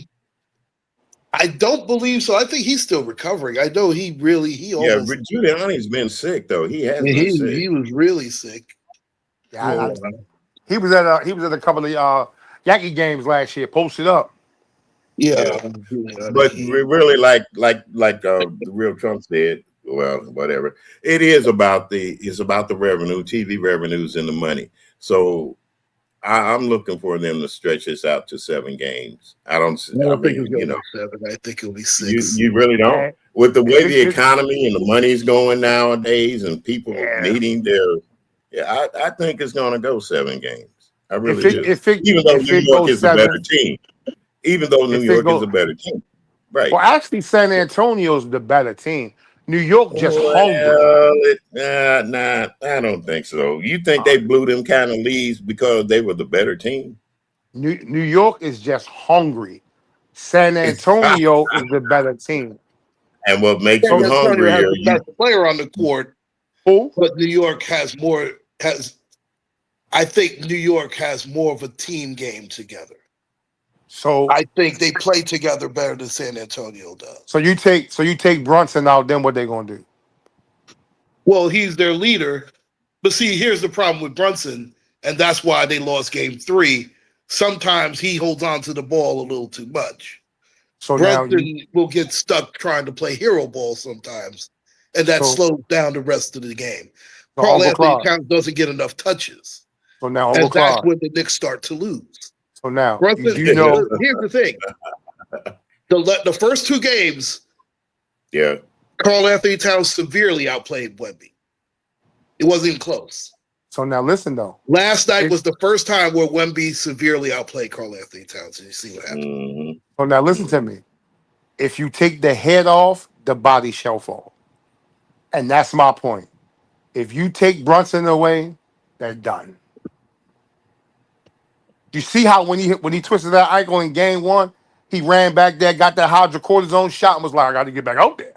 I don't believe so. I think he's still recovering. I know he Yeah, almost Giuliani's been sick though. He has been sick. he was really sick. Yeah, Yeah. he was at a couple of Yankee games last year. Posted up. Yeah, Yeah, but we really like the real Trump said. Well, whatever. It's about the revenue, TV revenues, and the money. So I'm looking for them to stretch this out to 7 games. I don't. I I don't think it's mean, gonna be 7. I think it'll be you 6. you really don't. And With the if way the economy and the money's going nowadays, and people yeah, needing their, yeah, I think it's going to go 7 games. I if really it do. if it Even though if New it York goes is a better 7, team. Even though New if it York is a goes better team, right? well, actually, San Antonio's the better team. New York just hungry. Well, nah, I don't think so. You think Uh, they blew them kind of leads because they were the better team? New York is just hungry. San Antonio is the better team. And what makes San you So Antonio has hungrier, the best player on the court, who? but New York has more. Has I think New York has more of a team game together. So I think they play together better than San Antonio does. you take Brunson out. Then what they gonna do? Well, he's their leader. But see, here's the problem with Brunson, and that's why they lost Game 3. Sometimes he holds on to the ball a little too much. So now you Brunson will get stuck trying to play hero ball sometimes, and that so slows down the rest of the game. so Carl Uncle Anthony Clark. Towns doesn't get enough touches, So now Uncle and that's Clark. when the Knicks start to lose. So now you Brunson, do know. here's the thing: the first 2 games, yeah. Carl Anthony Towns severely outplayed Wemby. It wasn't even close. So now listen though. Last night If, was the first time where Wemby severely outplayed Carl Anthony Towns, and you see what happened. Mm-hmm. so now listen to me. If you take the head off, the body shall fall, and that's my point. If you take Brunson away, they're done. You see how when he twisted that ankle in game 1, he ran back there, got that hydrocortisone shot, and was like, "I got to get back out there."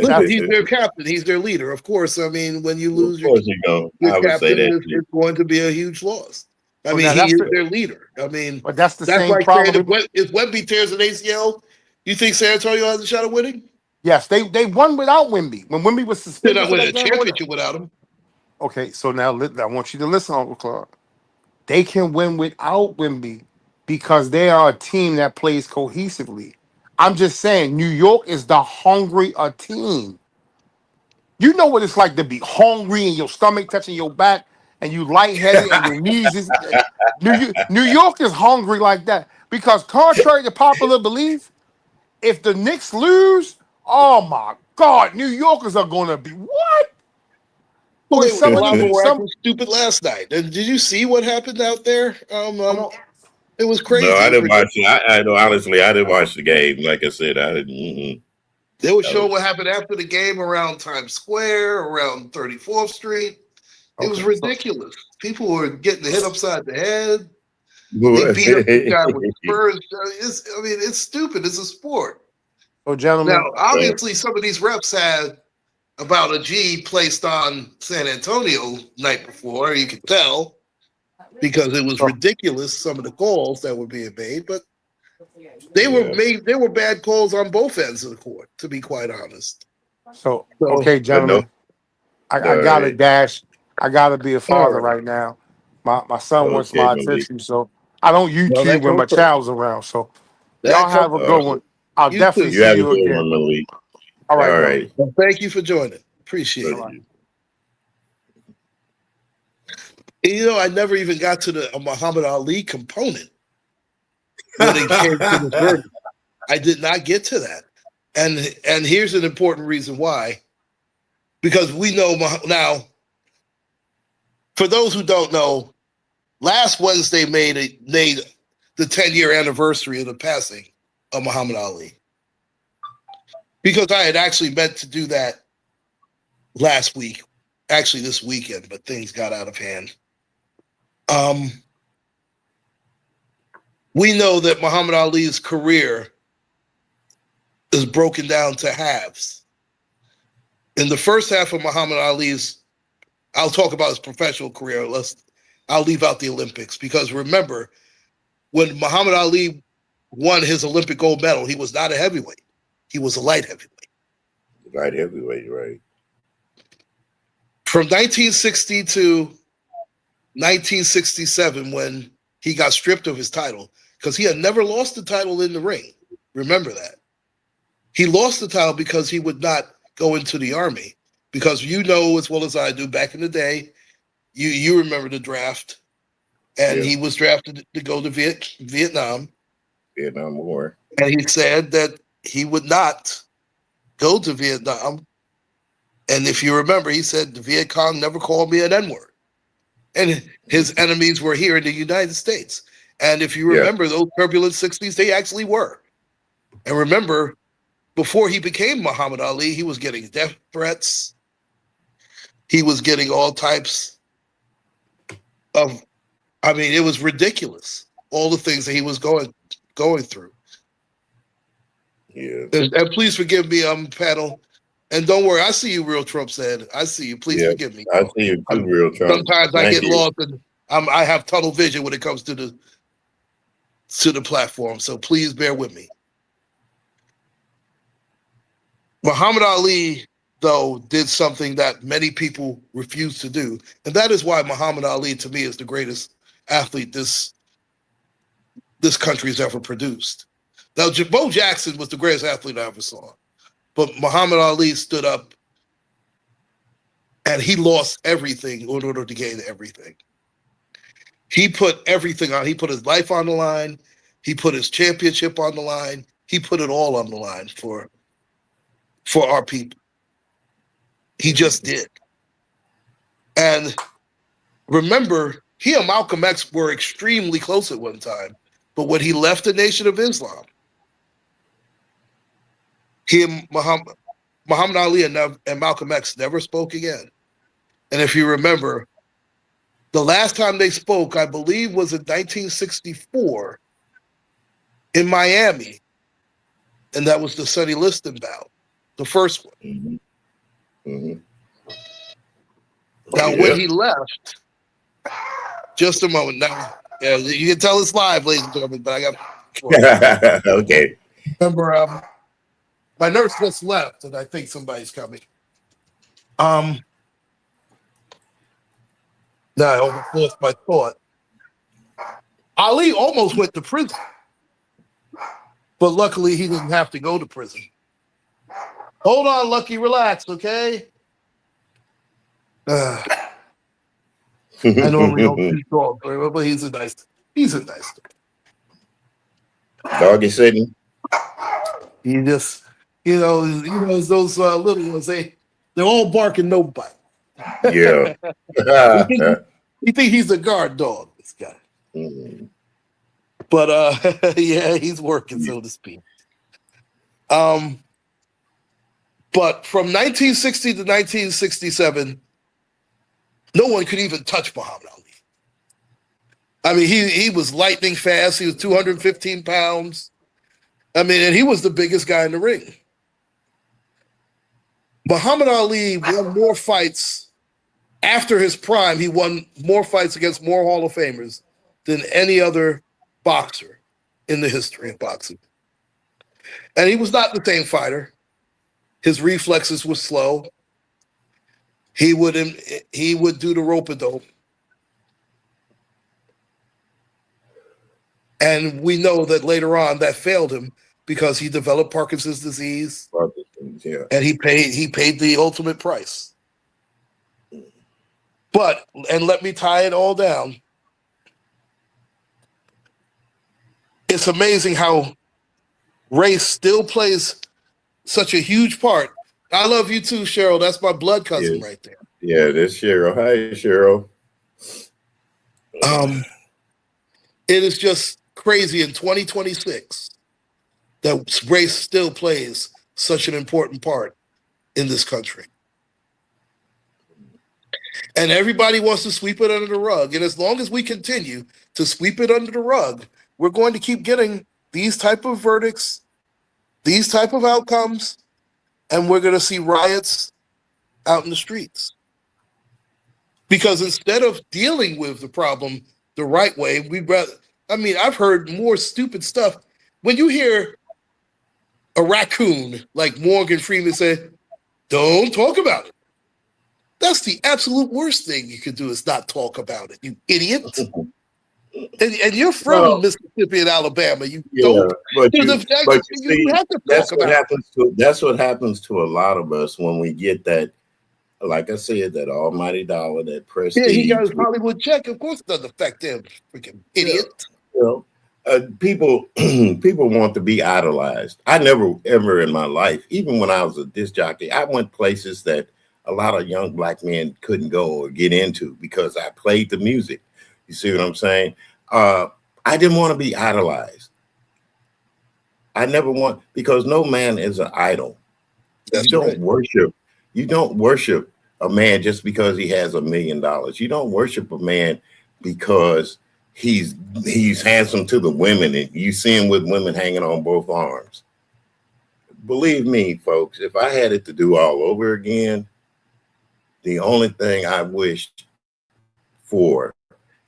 Listen, he's That's their captain. He's their leader. Of course, I mean, when you Of lose course you know. your I would say captain, that too. it's going to be a huge loss. I so mean, now he that's is the their leader. I mean, but that's the that's same like saying problem. if Wemby tears an ACL, you think San Antonio has a shot of winning? Yes, they won without Wimby. When Wimby was They're suspended not for winning that a game. championship without him. Okay, so now I want you to listen, Uncle Clark. They can win without Wimby because they are a team that plays cohesively. I'm just saying, New York is the hungrier team. You know what it's like to be hungry and your stomach touching your back and you lightheaded and your knees is New York is hungry like that. Because contrary to popular belief, if the Knicks lose, oh my God, New Yorkers are gonna be what? Well, Boy, a some of lot of them them, were some acting stupid last night. And did you see what happened out there? come on. It was No, crazy. I It was didn't watch it. ridiculous. I know honestly, I didn't watch the game. Like I said, I didn't. They were That showing what was happened after the game around Times Square, around 34th Street. It was Okay, ridiculous. People were getting hit upside the head. They boy. beat up the guy with spurs. It's stupid. It's a sport. so Now, gentlemen, obviously, some of these refs had about a G placed on San Antonio night before. You could tell because it was so ridiculous. Some of the calls that were being made, but Yeah. They were bad calls on both ends of the court. To be quite honest. so So, okay, But no, gentlemen, I all gotta right. dash. I gotta be a all father right. right now. My son wants Okay, my Malik. attention, so I don't Well, YouTube that when comes my first. child's around. So y'all That comes have a Uh, good one. I'll You definitely too. you see have a you good again. one, Malik. All right, All gentlemen. right. Well, thank you for joining. Appreciate All it. right. So You know, I never even got to the Muhammad Ali component when it came to the verdict. I did not get to that. And here's an important reason why. Because we know now, for those who don't know, last Wednesday made the 10-year anniversary of the passing of Muhammad Ali. Because I had actually meant to do that last week, actually this weekend, but things got out of hand. We know that Muhammad Ali's career is broken down to halves. In the first half of Muhammad Ali's, I'll talk about his professional career. I'll leave out the Olympics, because remember, when Muhammad Ali won his Olympic gold medal, he was not a heavyweight. He was a light heavyweight. Light heavyweight, right. From 1960 to 1967, when he got stripped of his title, because he had never lost the title in the ring. Remember that. He lost the title because he would not go into the army. Because you know as well as I do, back in the day, you remember the draft, and he was drafted to go to Vietnam. Vietnam War. And he said that he would not go to Vietnam. And if you remember, he said the Viet Cong never called me an N-word. And his enemies were here in the United States. And if you remember those turbulent 60s, they actually were. And remember, before he became Muhammad Ali, he was getting death threats. He was getting all types of, I mean, it was ridiculous, all the things that he was going through. Yeah. And please forgive me, panel. And don't worry, I see you, Real Trump said. I see you. Please forgive me. I see you too, Real Trump. Sometimes I get lost, and I have tunnel vision when it comes to the platform. So please bear with me. Muhammad Ali, though, did something that many people refuse to do, and that is why Muhammad Ali, to me, is the greatest athlete this country has ever produced. Now, Bo Jackson was the greatest athlete I ever saw. But Muhammad Ali stood up, and he lost everything in order to gain everything. He put everything on. He put his life on the line. He put his championship on the line. He put it all on the line for our people. He just did. And remember, he and Malcolm X were extremely close at one time. But when he left the Nation of Islam, he and Muhammad Ali and Malcolm X never spoke again. And if you remember, the last time they spoke, I believe, was in 1964 in Miami. And that was the Sonny Liston bout, the first one. Now, when he left, just a moment now. Yeah, you can tell it's live, ladies and gentlemen, but I got okay. Remember, my nurse just left, and I think somebody's coming. Now I almost lost my thought. Ali almost went to prison, but luckily he didn't have to go to prison. Hold on, Lucky, relax, okay? I normally don't talk, but he's a nice dog is sitting. He just, those little ones, they're all barking, no bite. Yeah. You think he's a guard dog, this guy. But yeah, he's working, so to speak. But from 1960 to 1967, no one could even touch Muhammad Ali. I mean, he was lightning fast. He was 215 pounds. I mean, and he was the biggest guy in the ring. Muhammad Ali won more fights after his prime. He won more fights against more Hall of Famers than any other boxer in the history of boxing. And he was not the same fighter. His reflexes were slow. He would do the rope-a-dope. And we know that later on that failed him because he developed Parkinson's disease. And he paid the ultimate price. But, and let me tie it all down. It's amazing how race still plays such a huge part. I love you too, Cheryl. That's my blood cousin Yes. right there. Yeah, this Cheryl. Hi, Cheryl. Um, it is just crazy in 2026 that race still plays such an important part in this country. And everybody wants to sweep it under the rug. And as long as we continue to sweep it under the rug, we're going to keep getting these type of verdicts, these type of outcomes, and we're going to see riots out in the streets. Because instead of dealing with the problem the right way, we'd rather, I mean, I've heard more stupid stuff. When you hear a raccoon, like Morgan Freeman said, don't talk about it. That's the absolute worst thing you could do is not talk about it, you idiot. And you're from Well, Mississippi and Alabama. You yeah, don't. but you You see, have to that's talk what about happens to that's what happens to a lot of us when we get that, like I said, that almighty dollar, that it. Yeah, he got prestige. his Hollywood check. Of course, it doesn't affect him. Freaking idiot. You know, people people want to be idolized. I never ever in my life, even when I was a disc jockey, I went places that a lot of young black men couldn't go or get into because I played the music. You see what I'm saying? I didn't want to be idolized. I never want, because no man is an idol. That's You right. don't worship. You don't worship a man just because he has $1 million. You don't worship a man because he's handsome to the women and you see him with women hanging on both arms. Believe me, folks, if I had it to do all over again, the only thing I wished for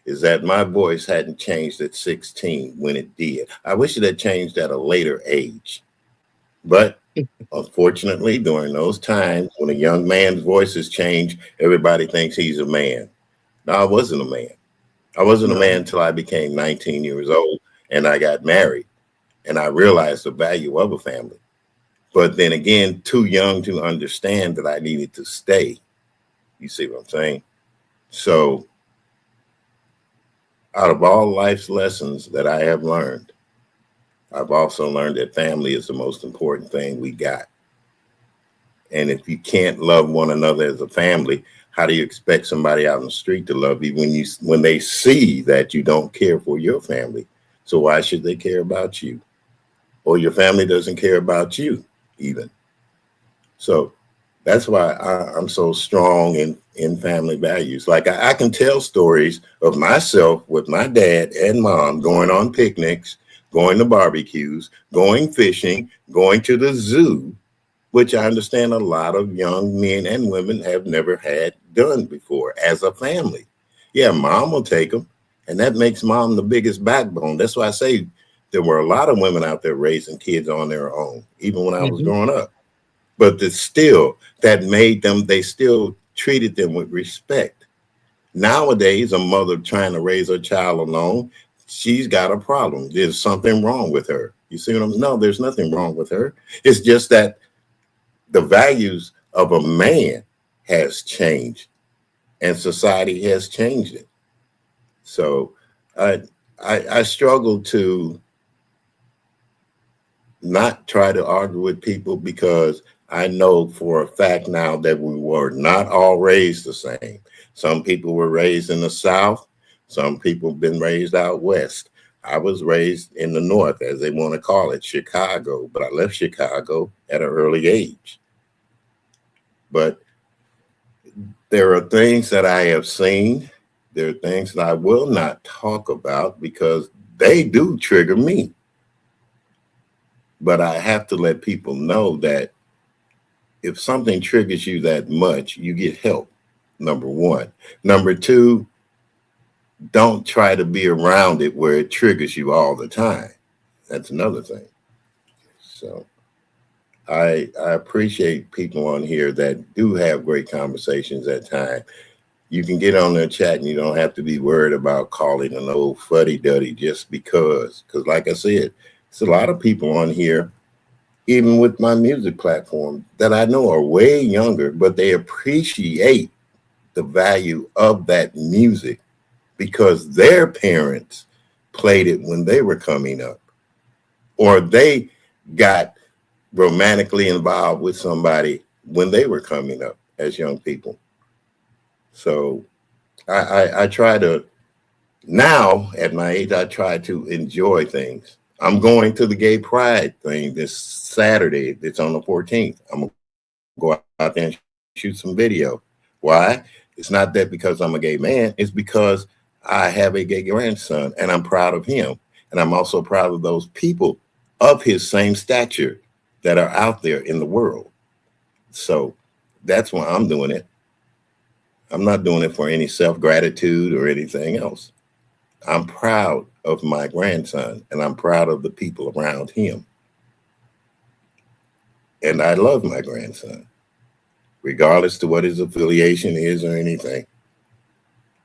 is that my voice hadn't changed at 16 when it did. I wish it had changed at a later age. But unfortunately, during those times when a young man's voices change, everybody thinks he's a man. No, I wasn't a man. I wasn't a man until I became 19 years old and I got married and I realized the value of a family. But then again, too young to understand that I needed to stay. You see what I'm saying? So out of all life's lessons that I have learned, I've also learned that family is the most important thing we got. And if you can't love one another as a family, how do you expect somebody out in the street to love you when they see that you don't care for your family? So why should they care about you? Or your family doesn't care about you even. So that's why I'm so strong in family values. Like I can tell stories of myself with my dad and mom going on picnics, going to barbecues, going fishing, going to the zoo, which I understand a lot of young men and women have never had done before as a family. Yeah, mom will take them, and that makes mom the biggest backbone. That's why I say there were a lot of women out there raising kids on their own, even when I was growing up. But that made them, they still treated them with respect. Nowadays, a mother trying to raise her child alone, she's got a problem. There's something wrong with her. You see what I'm saying? No, there's nothing wrong with her. It's just that the values of a man has changed and society has changed it. So I struggle to not try to argue with people because I know for a fact now that we were not all raised the same. Some people were raised in the South. Some people have been raised out West. I was raised in the North, as they want to call it, Chicago, but I left Chicago at an early age. But there are things that I have seen. There are things that I will not talk about because they do trigger me. But I have to let people know that if something triggers you that much, you get help, number one. Number two, don't try to be around it where it triggers you all the time. That's another thing. So I appreciate people on here that do have great conversations at times. You can get on their chat and you don't have to be worried about calling an old fuddy-duddy just because. Because like I said, it's a lot of people on here, even with my music platform, that I know are way younger, but they appreciate the value of that music because their parents played it when they were coming up, or they got romantically involved with somebody when they were coming up as young people. So I try to, now at my age, I try to enjoy things. I'm going to the gay pride thing this Saturday. It's on the 14th. I'm going to go out there and shoot some video. Why? It's not that because I'm a gay man. It's because I have a gay grandson and I'm proud of him. And I'm also proud of those people of his same stature that are out there in the world. So that's why I'm doing it. I'm not doing it for any self-gratitude or anything else. I'm proud of my grandson and I'm proud of the people around him. And I love my grandson, regardless to what his affiliation is or anything.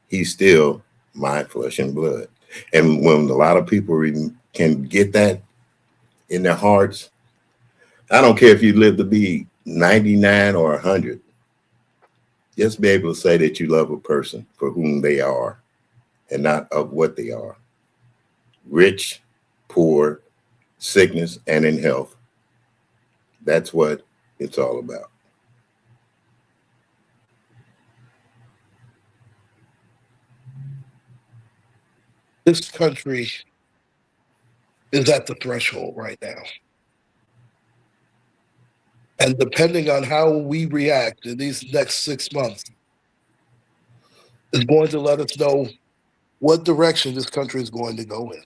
He's still my flesh and blood. And when a lot of people can get that in their hearts, I don't care if you live to be 99 or 100, just be able to say that you love a person for whom they are and not of what they are. Rich, poor, sickness, and in health. That's what it's all about. This country is at the threshold right now. And depending on how we react in these next 6 months is going to let us know what direction this country is going to go in.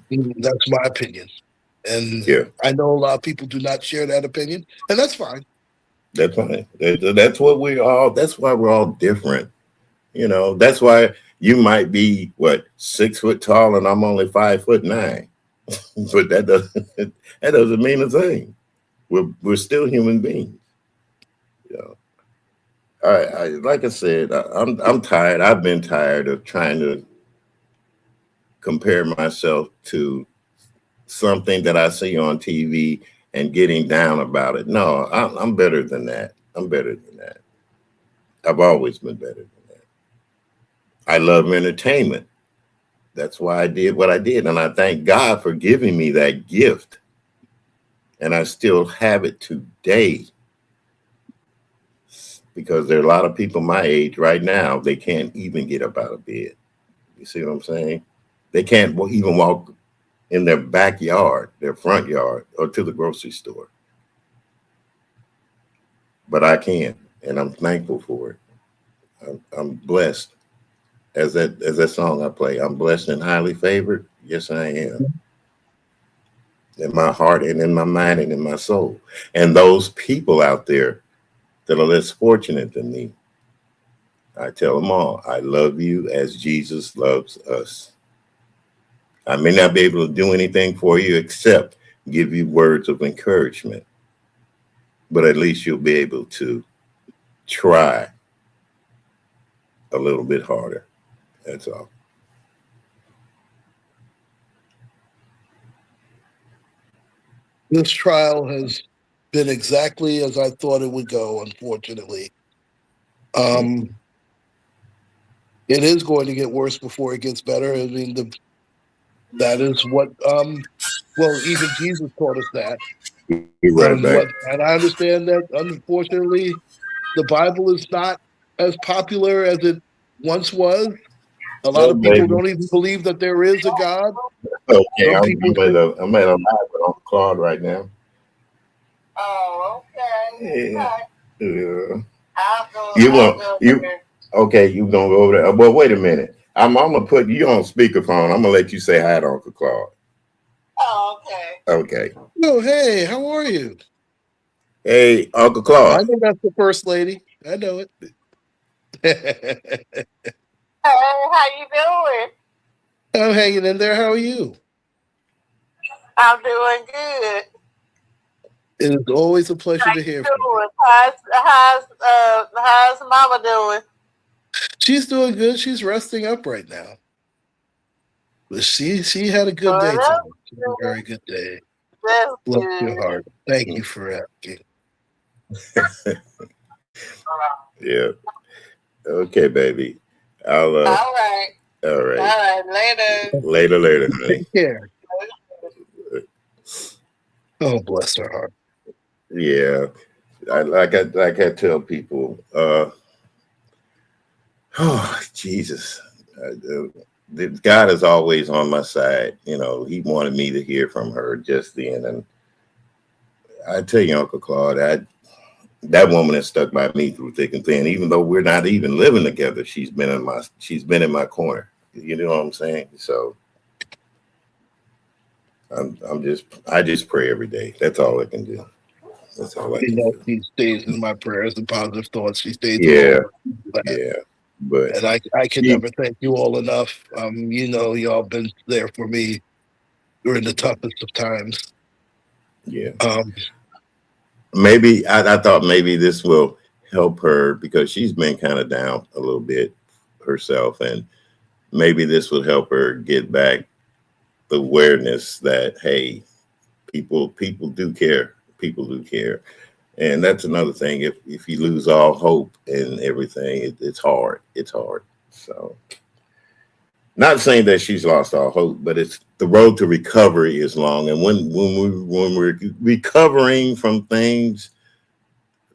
Mm-hmm. That's my opinion. And yeah, I know a lot of people do not share that opinion, and that's fine. That's fine. That's what we all, that's why we're all different. You know, that's why you might be, what, 6 foot tall and I'm only 5'9". But that doesn't mean a thing. We're still human beings. You know. I like I said, I'm tired. I've been tired of trying to compare myself to something that I see on TV and getting down about it. No, I'm better than that. I'm better than that. I've always been better than that. I love entertainment. That's why I did what I did. And I thank God for giving me that gift. And I still have it today. Because there are a lot of people my age right now, they can't even get up out of bed. You see what I'm saying? They can't even walk in their backyard, their front yard, or to the grocery store. But I can, and I'm thankful for it. I'm blessed. As that song I play, I'm blessed and highly favored. Yes, I am. In my heart and in my mind and in my soul. And those people out there that are less fortunate than me, I tell them all, I love you as Jesus loves us. I may not be able to do anything for you except give you words of encouragement, but at least you'll be able to try a little bit harder. That's all. This trial has been exactly as I thought it would go, unfortunately. It is going to get worse before it gets better. I mean, that is what, well, even Jesus taught us that. Be right back. And I understand that, unfortunately, the Bible is not as popular as it once was. A lot Oh, of people baby. don't even believe that there is a God. Okay, Some people think, I'm at a live on Claude right now. Oh, okay. Yeah. Yeah. Okay, you gonna go over there. Well, wait a minute. I'm gonna put you on speakerphone. I'm gonna let you say hi to Uncle Claude. Oh, okay. Okay. oh, hey, how are you? Hey, Uncle I Claude. know that's the first lady. I know it. Hey, how you doing? I'm hanging in there. How are you? I'm doing good. It is always a pleasure to hear from you. How's Mama doing? She's doing good. She's resting up right now. But she had a good day today. She had a very good day. That's Bless good. your heart. Thank you for asking. Yeah. Okay, baby. I'll. All right. All right. All right. Later. Later, honey. Take care. Oh, bless her heart. Yeah. Like I tell people. Oh, Jesus. God is always on my side. You know, he wanted me to hear from her just then. And I tell you, Uncle Claude, that woman has stuck by me through thick and thin. Even though we're not even living together, she's been in my corner. You know what I'm saying? So I just pray every day. That's all I can do. That's all I can do. She stays in my prayers and positive thoughts. She stays Yeah. all Yeah. But and I can never thank you all enough. You know, y'all been there for me during the toughest of times. Yeah. Maybe I thought maybe this will help her because she's been kind of down a little bit herself, and maybe this would help her get back the awareness that hey, people do care. People do care. And that's another thing. If you lose all hope and everything, it's hard. It's hard. So, not saying that she's lost all hope, but it's the road to recovery is long. And when we're recovering from things,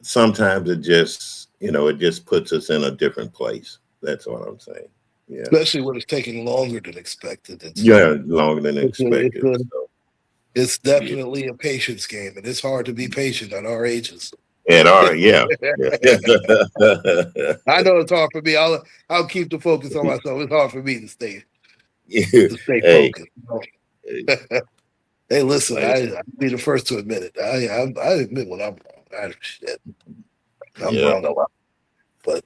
sometimes it just puts us in a different place. That's what I'm saying. Yeah. Especially when it's taking longer than expected. Longer than expected. It's definitely a patience game, and it's hard to be patient at our ages. At our yeah. I know it's hard for me. I'll keep the focus on myself. It's hard for me to stay hey. focused. You know? Hey, listen, I'll be the first to admit it. I admit when I'm wrong. I'm wrong a lot, but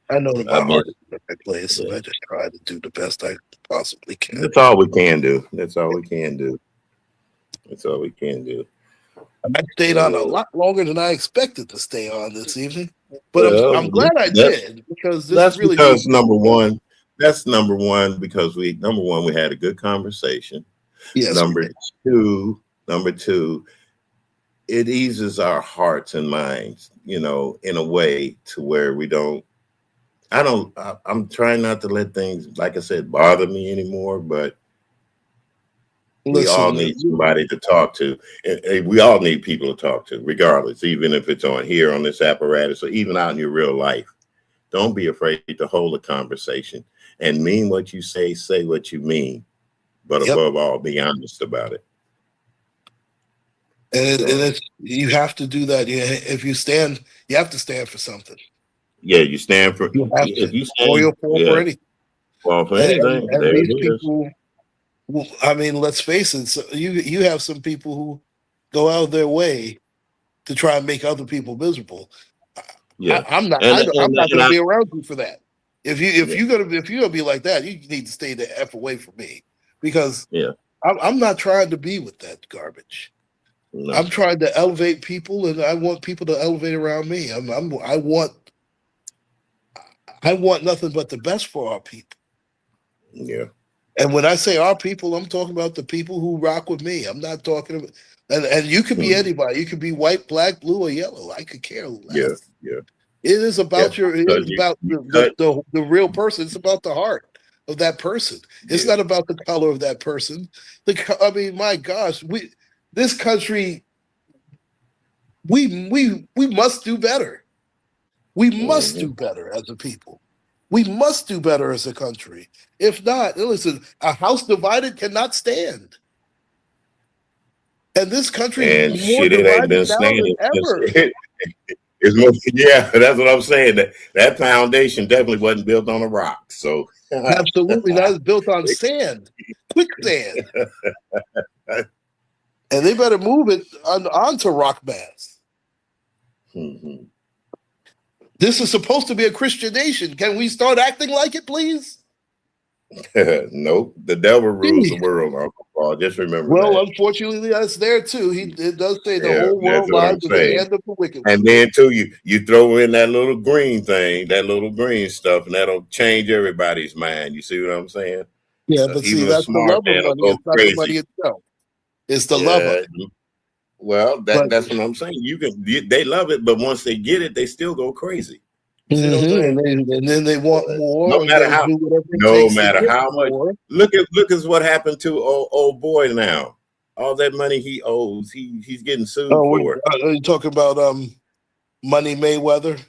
I know that my heart is in the right place, so I just try to do the best I possibly can. That's all we can do. That's all we can do. That's all we can do. I stayed on a lot longer than I expected to stay on this evening, but I'm glad I did because that's really because number one because we had a good conversation. Yes. Number two, it eases our hearts and minds, in a way to where we don't. I'm trying not to let things, like I said, bother me anymore, but we all need somebody to talk to. And we all need people to talk to, regardless, even if it's on here on this apparatus or even out in your real life. Don't be afraid to hold a conversation and mean what you say what you mean, but above all, be honest about it. And you have to do that. If you stand, you have to stand for something. Yeah, you stand for. You have to. Or you'll fall for anything. Well, for anything. And these people. Well, I mean, let's face it. So you have some people who go out of their way to try and make other people miserable. Yeah, I'm not going to be around you for that. If you're gonna be like that, you need to stay the F away from me because I'm not trying to be with that garbage. No. I'm trying to elevate people, and I want people to elevate around me. I want nothing but the best for our people. Yeah. And when I say our people, I'm talking about the people who rock with me. I'm not talking about, and you could be anybody. You could be white, black, blue, or yellow. I could care less. Yeah. It is about the real person. It's about the heart of that person. It's not about the color of that person. I mean, my gosh, this country, we must do better. We must do better as a people. We must do better as a country. If not, listen, a house divided cannot stand. And this country is more divided now than ever. That's what I'm saying. That foundation definitely wasn't built on a rock. So absolutely not. It's built on sand, quicksand. And they better move it onto rock mass. Mm-hmm. This is supposed to be a Christian nation. Can we start acting like it, please? Nope. The devil rules the world, Uncle Paul. Just remember that. Well, unfortunately, that's there too. It does say the whole world lies in the hand of the wicked. And then too, you throw in that little green thing, that little green stuff, and that'll change everybody's mind. You see what I'm saying? Yeah, but see, that's the love of money. It's not the money itself. It's the love of it. Well, that's what I'm saying. They love it, but once they get it, they still go crazy. You see what I'm saying? And then they want No more, and matter they'll how, do whatever it no takes to matter get how much. more. Look at what happened to old boy now. All that money he owes, he's getting sued Oh, for. are you talking about Money Mayweather?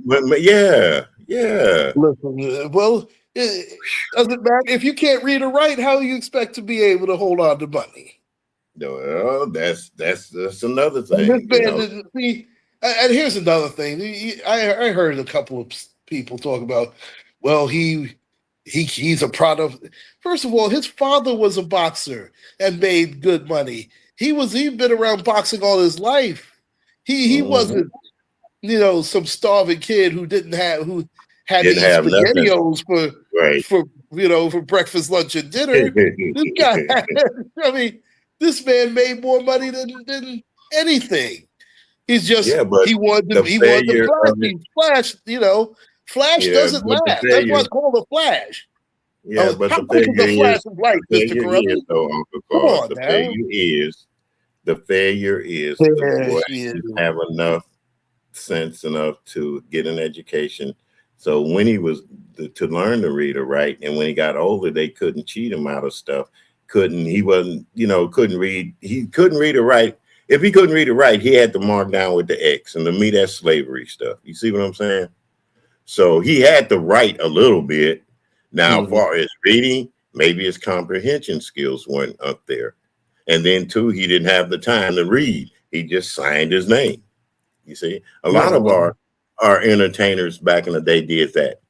Yeah. Listen, well, it doesn't matter if you can't read or write. How you expect to be able to hold on to money? Well, that's another And this thing, you man know. didn't see. And here's another thing. I heard a couple of people talk about. Well, he's a product. First of all, his father was a boxer and made good money. He'd been around boxing all his life. He Mhm. wasn't some starving kid who had to Didn't eat have nothing. spaghettios Right. for breakfast, lunch, and dinner. This guy, I mean, this man made more money than anything. He's just Yeah, but the he wanted to failure flash. of it. He flashed. Flash Yeah, doesn't but the last. That's why failure. it's called a flash. Yeah, but How the quick is a failure flash is of light, the Mister failure is Carruthers? though, Uncle Come Carl. on now. The failure is the Yeah, boy yeah. didn't have enough sense enough to get an education. So when he was to learn to read or write, and when he got older, they couldn't cheat him out of stuff. He wasn't, couldn't read. He couldn't read or write. If he couldn't read or write, he had to mark down with the X. And to me, that's slavery stuff. You see what I'm saying? So he had to write a little bit. Now, as Mhm. far as reading, maybe his comprehension skills weren't up there. And then, too, he didn't have the time to read. He just signed his name. You see, a lot Yeah, of our entertainers back in the day did that.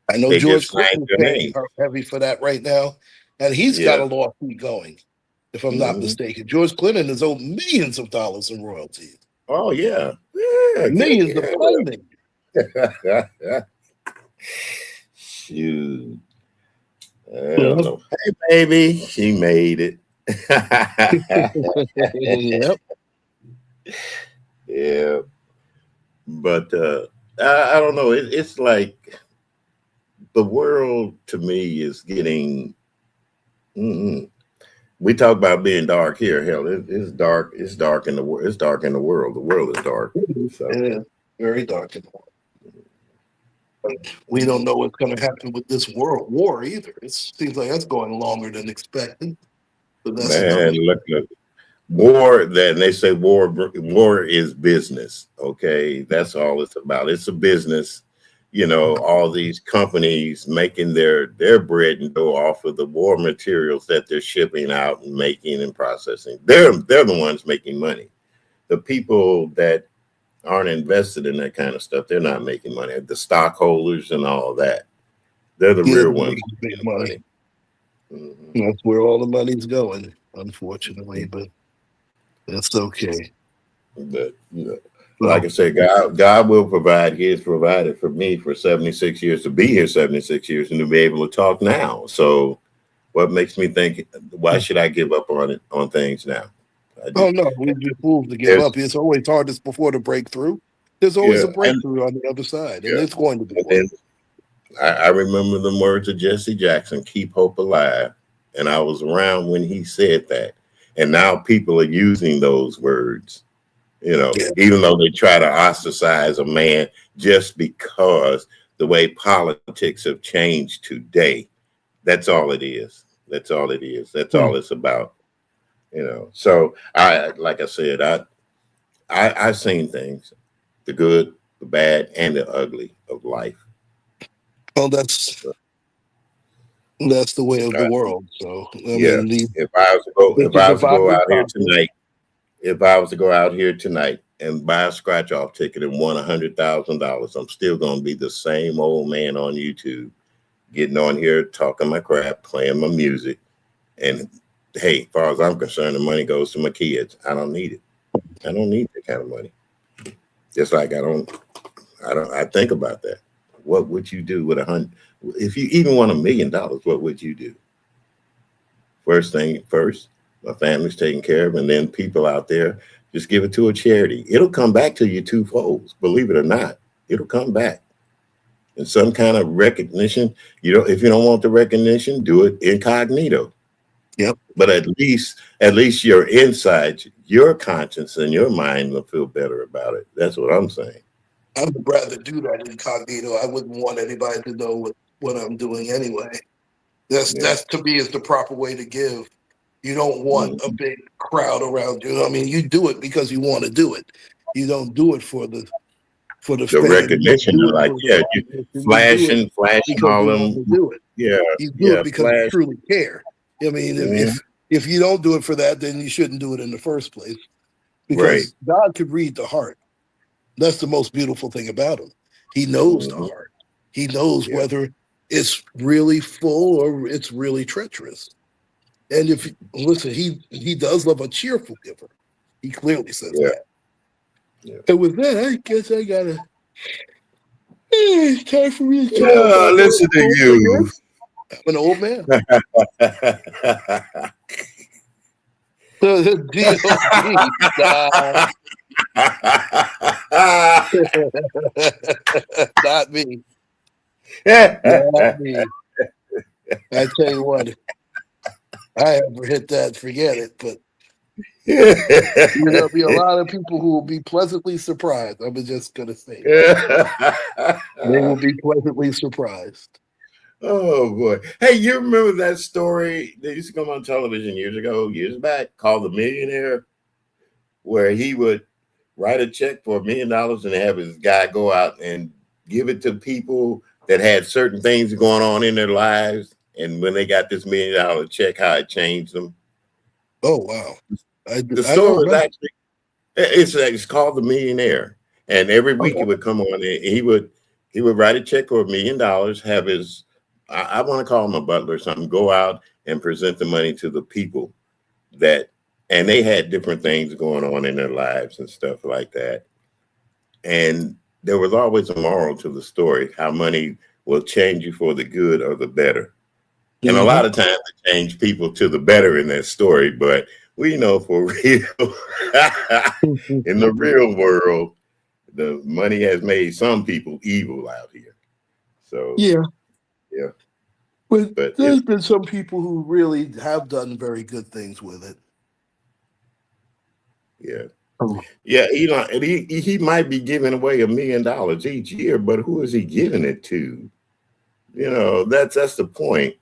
I know They George just signed Clinton is their paying name. heavy for that right now, and he's got Yeah. a lawsuit going, if I'm not Mhm. mistaken. George Clinton is owed millions of dollars in royalties, Oh yeah. millions of funding. Yeah. Shoot. I don't Yeah. know. Hey, baby, she made it. Yep. Yeah. But I don't know. It's like the world to me is getting. mm, We talk about being dark here. Hell, it's dark. It's dark in the world. It's dark in the world. The world is dark. So It is very dark in the world. But we don't know what's going to happen with this world war either. It seems like that's going longer than expected. But that's another. man, look. War. Then they say war is business. Okay, that's all it's about. It's a business. All these companies making their bread and dough off of the war materials that they're shipping out and making and processing. They're the ones making money. The people that aren't invested in that kind of stuff, they're not making money. The stockholders and all that, they're the Yeah, real they're ones making big making the money. money. Mhm. That's where all the money's going, unfortunately. But that's okay. But like Well, I said, God will provide. He has provided for me for 76 years to be here 76 years and to be able to talk now. So what makes me think, why should I give up on things now? I oh just no, we'd be fools to give there's up. It's always hardest before the breakthrough. There's always yeah a breakthrough on the other side, and yeah. it's going to be And one. then I remember the words of Jesse Jackson, keep hope alive. And I was around when he said that. And now people are using those words, Yeah, even though they try to ostracize a man just because the way politics have changed today. That's all it is. That's all it is. That's Hmm. all it's about. So like I said, I've seen things, the good, the bad, and the ugly of life. Well, that's the way of the Uh, world. So I Yeah. mean, the If I was to go, which if is I was to go divided and out here conquer. tonight, if I was to go out here tonight and buy a scratch off ticket and won $100,000, I'm still gonna be the same old man on YouTube, getting on here, talking my crap, playing my music. And hey, as far as I'm concerned, the money goes to my kids. I don't need it. I don't need that kind of money. Just like I think about that. What would you do with 100? If you even won $1,000,000, what would you do? First thing first, my family's taken care of, and then people out there, just give it to a charity. It'll come back to you twofold. Believe it or not, it'll come back in some kind of recognition. If you don't want the recognition, do it incognito. Yep. But at least your inside, your conscience and your mind will feel better about it. That's what I'm saying. I would rather do that incognito. I wouldn't want anybody to know what I'm doing anyway. That's to me is the proper way to give. You don't want a Mhm. big crowd around you. I mean, you do it because you want to do it. You don't do it for the The fame. You don't recognition do of it like, for the yeah, you recognition. You do it flashing because all you want them, to do it. yeah, You do yeah, it because you flash. truly care. I mean, Mhm. if you don't do it for that, then you shouldn't do it in the first place. Right. Because God could read the heart. That's the most beautiful thing about him. He knows the Mhm. heart. He knows Yeah, whether it's really full or it's really treacherous. And if listen, he does love a cheerful giver. He clearly says yeah, that. yeah. And with that, I guess I gotta. It's time for me to check on my Yeah, listen to horoscope you. again. I'm an old man. G.O.D. Nah, not me. Not me. I tell you what, I ever hit that, forget it. But there'll be a lot of people who will be pleasantly surprised. I'm just gonna say that. They will be pleasantly surprised. Oh boy. Hey, you remember that story that used to come on television years back, called The Millionaire, where he would write a check for $1 million and have his guy go out and give it to people that had certain things going on in their lives. And when they got this $1 million check, how it changed them. Oh wow, The I don't story was remember. actually it's called The Millionaire. And every week he Oh, would come on and he would write a check for $1 million, have his I want to call him a butler or something, go out and present the money to the people that and they had different things going on in their lives and stuff like that. And there was always a moral to the story, how money will change you for the good or the better. And a mm-hmm. lot of times it changed people to the better in that story, but we know for real, in the real world, the money has made some people evil out here. So Yeah, yeah, but but there's been some people who really have done very good things with it. yeah, Oh. yeah. And he might be giving away $1 million each year, but who is he giving it to? That's the point.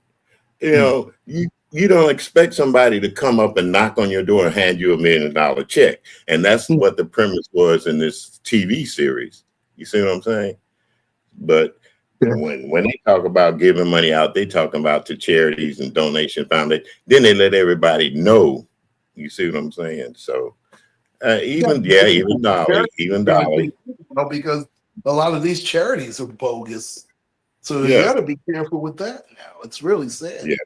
Mm. You don't expect somebody to come up and knock on your door and hand you $1 million check, and that's Mm. what the premise was in this TV series. You see what I'm saying? But Yeah. when they talk about giving money out, they talking about to charities and donation foundation. Then they let everybody know. You see what I'm saying? So Yeah, even charities Dolly, because a lot of these charities are bogus. So you yeah, got to be careful with that now. It's really sad. yeah,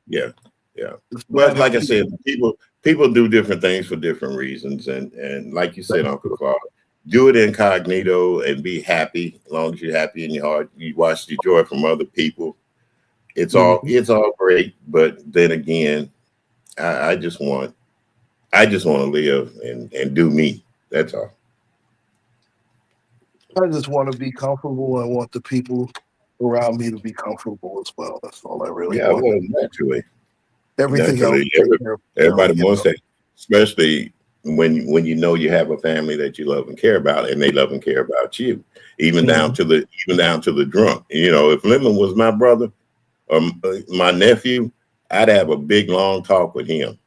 yeah, yeah. It's But bad how like I said, people do different things for different reasons, and like you said, Uncle people. Claude, do it incognito and be happy. As long as you're happy in your heart, you watch the joy from other people. Mhm. It's all great, but then again, I, I just want I just want to live and do me. That's all. I just want to be comfortable. I want the people around me to be comfortable as well. That's all I really Yeah, want. well, Everything else naturally, will take care of itself. everybody wants that, especially when you know you have a family that you love and care about, and they love and care about you, Mhm. even down to the drunk. If Lemon was my brother or my nephew, I'd have a big long talk with him.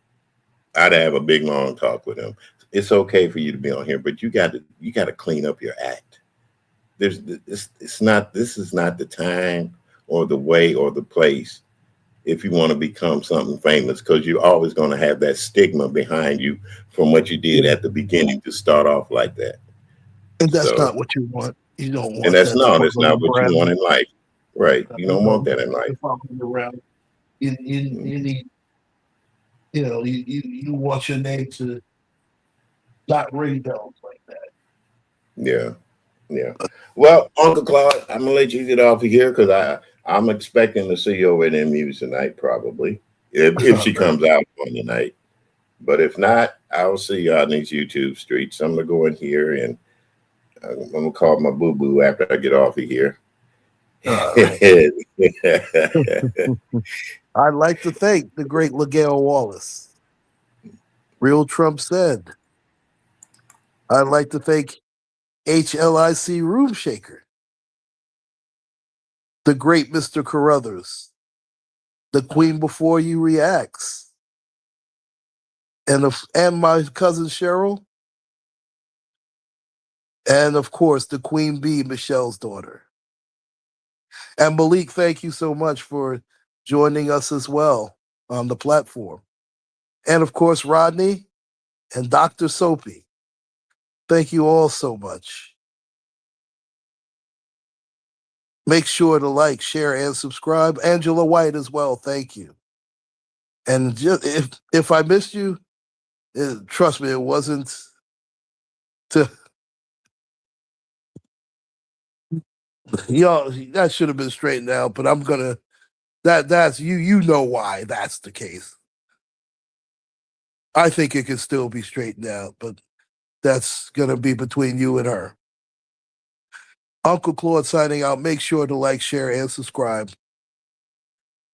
I'd have a big long talk with him. It's okay for you to be on here, but you got to clean up your act. It's not this is not the time or the way or the place if you want to become something famous, because you're always going to have that stigma behind you from what you did Yeah. at the beginning to start off like that. And that's So, not what you want. You don't and want that that's not following what you want around. in life, right? You You don't want don't that in want life. the following around. You need, you want your name to not ring bells like that. Yeah, yeah. Well, Uncle Claude, I'm gonna let you get off of here because I'm expecting to see you over at MU's tonight, probably if she comes out on the night. But if not, I'll see you on these YouTube streets. I'm gonna go in here and I'm gonna call my boo boo after I get off of here. All right. I'd like to thank the great Legale Wallace. Real Trump said, I'd like to thank HLIC Room Shaker, the great Mr. Carruthers, the Queen Before You Reacts, and my cousin Cheryl, and of course the Queen Bee, Michelle's daughter. And Malik, thank you so much for joining us as well on the platform. And of course, Rodney and Dr. Soapy. Thank you all so much. Make sure to like, share, and subscribe. Angela White as well. Thank you. And just, if I missed you, trust me, it wasn't to y'all. That should have been straightened out. But I'm gonna. That's you. You know why that's the case. I think it can still be straightened out, but that's gonna be between you and her. Uncle Claude signing out. Make sure to like, share, and subscribe.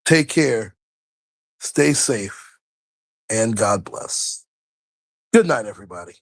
Take care. Stay safe. And God bless. Good night, everybody.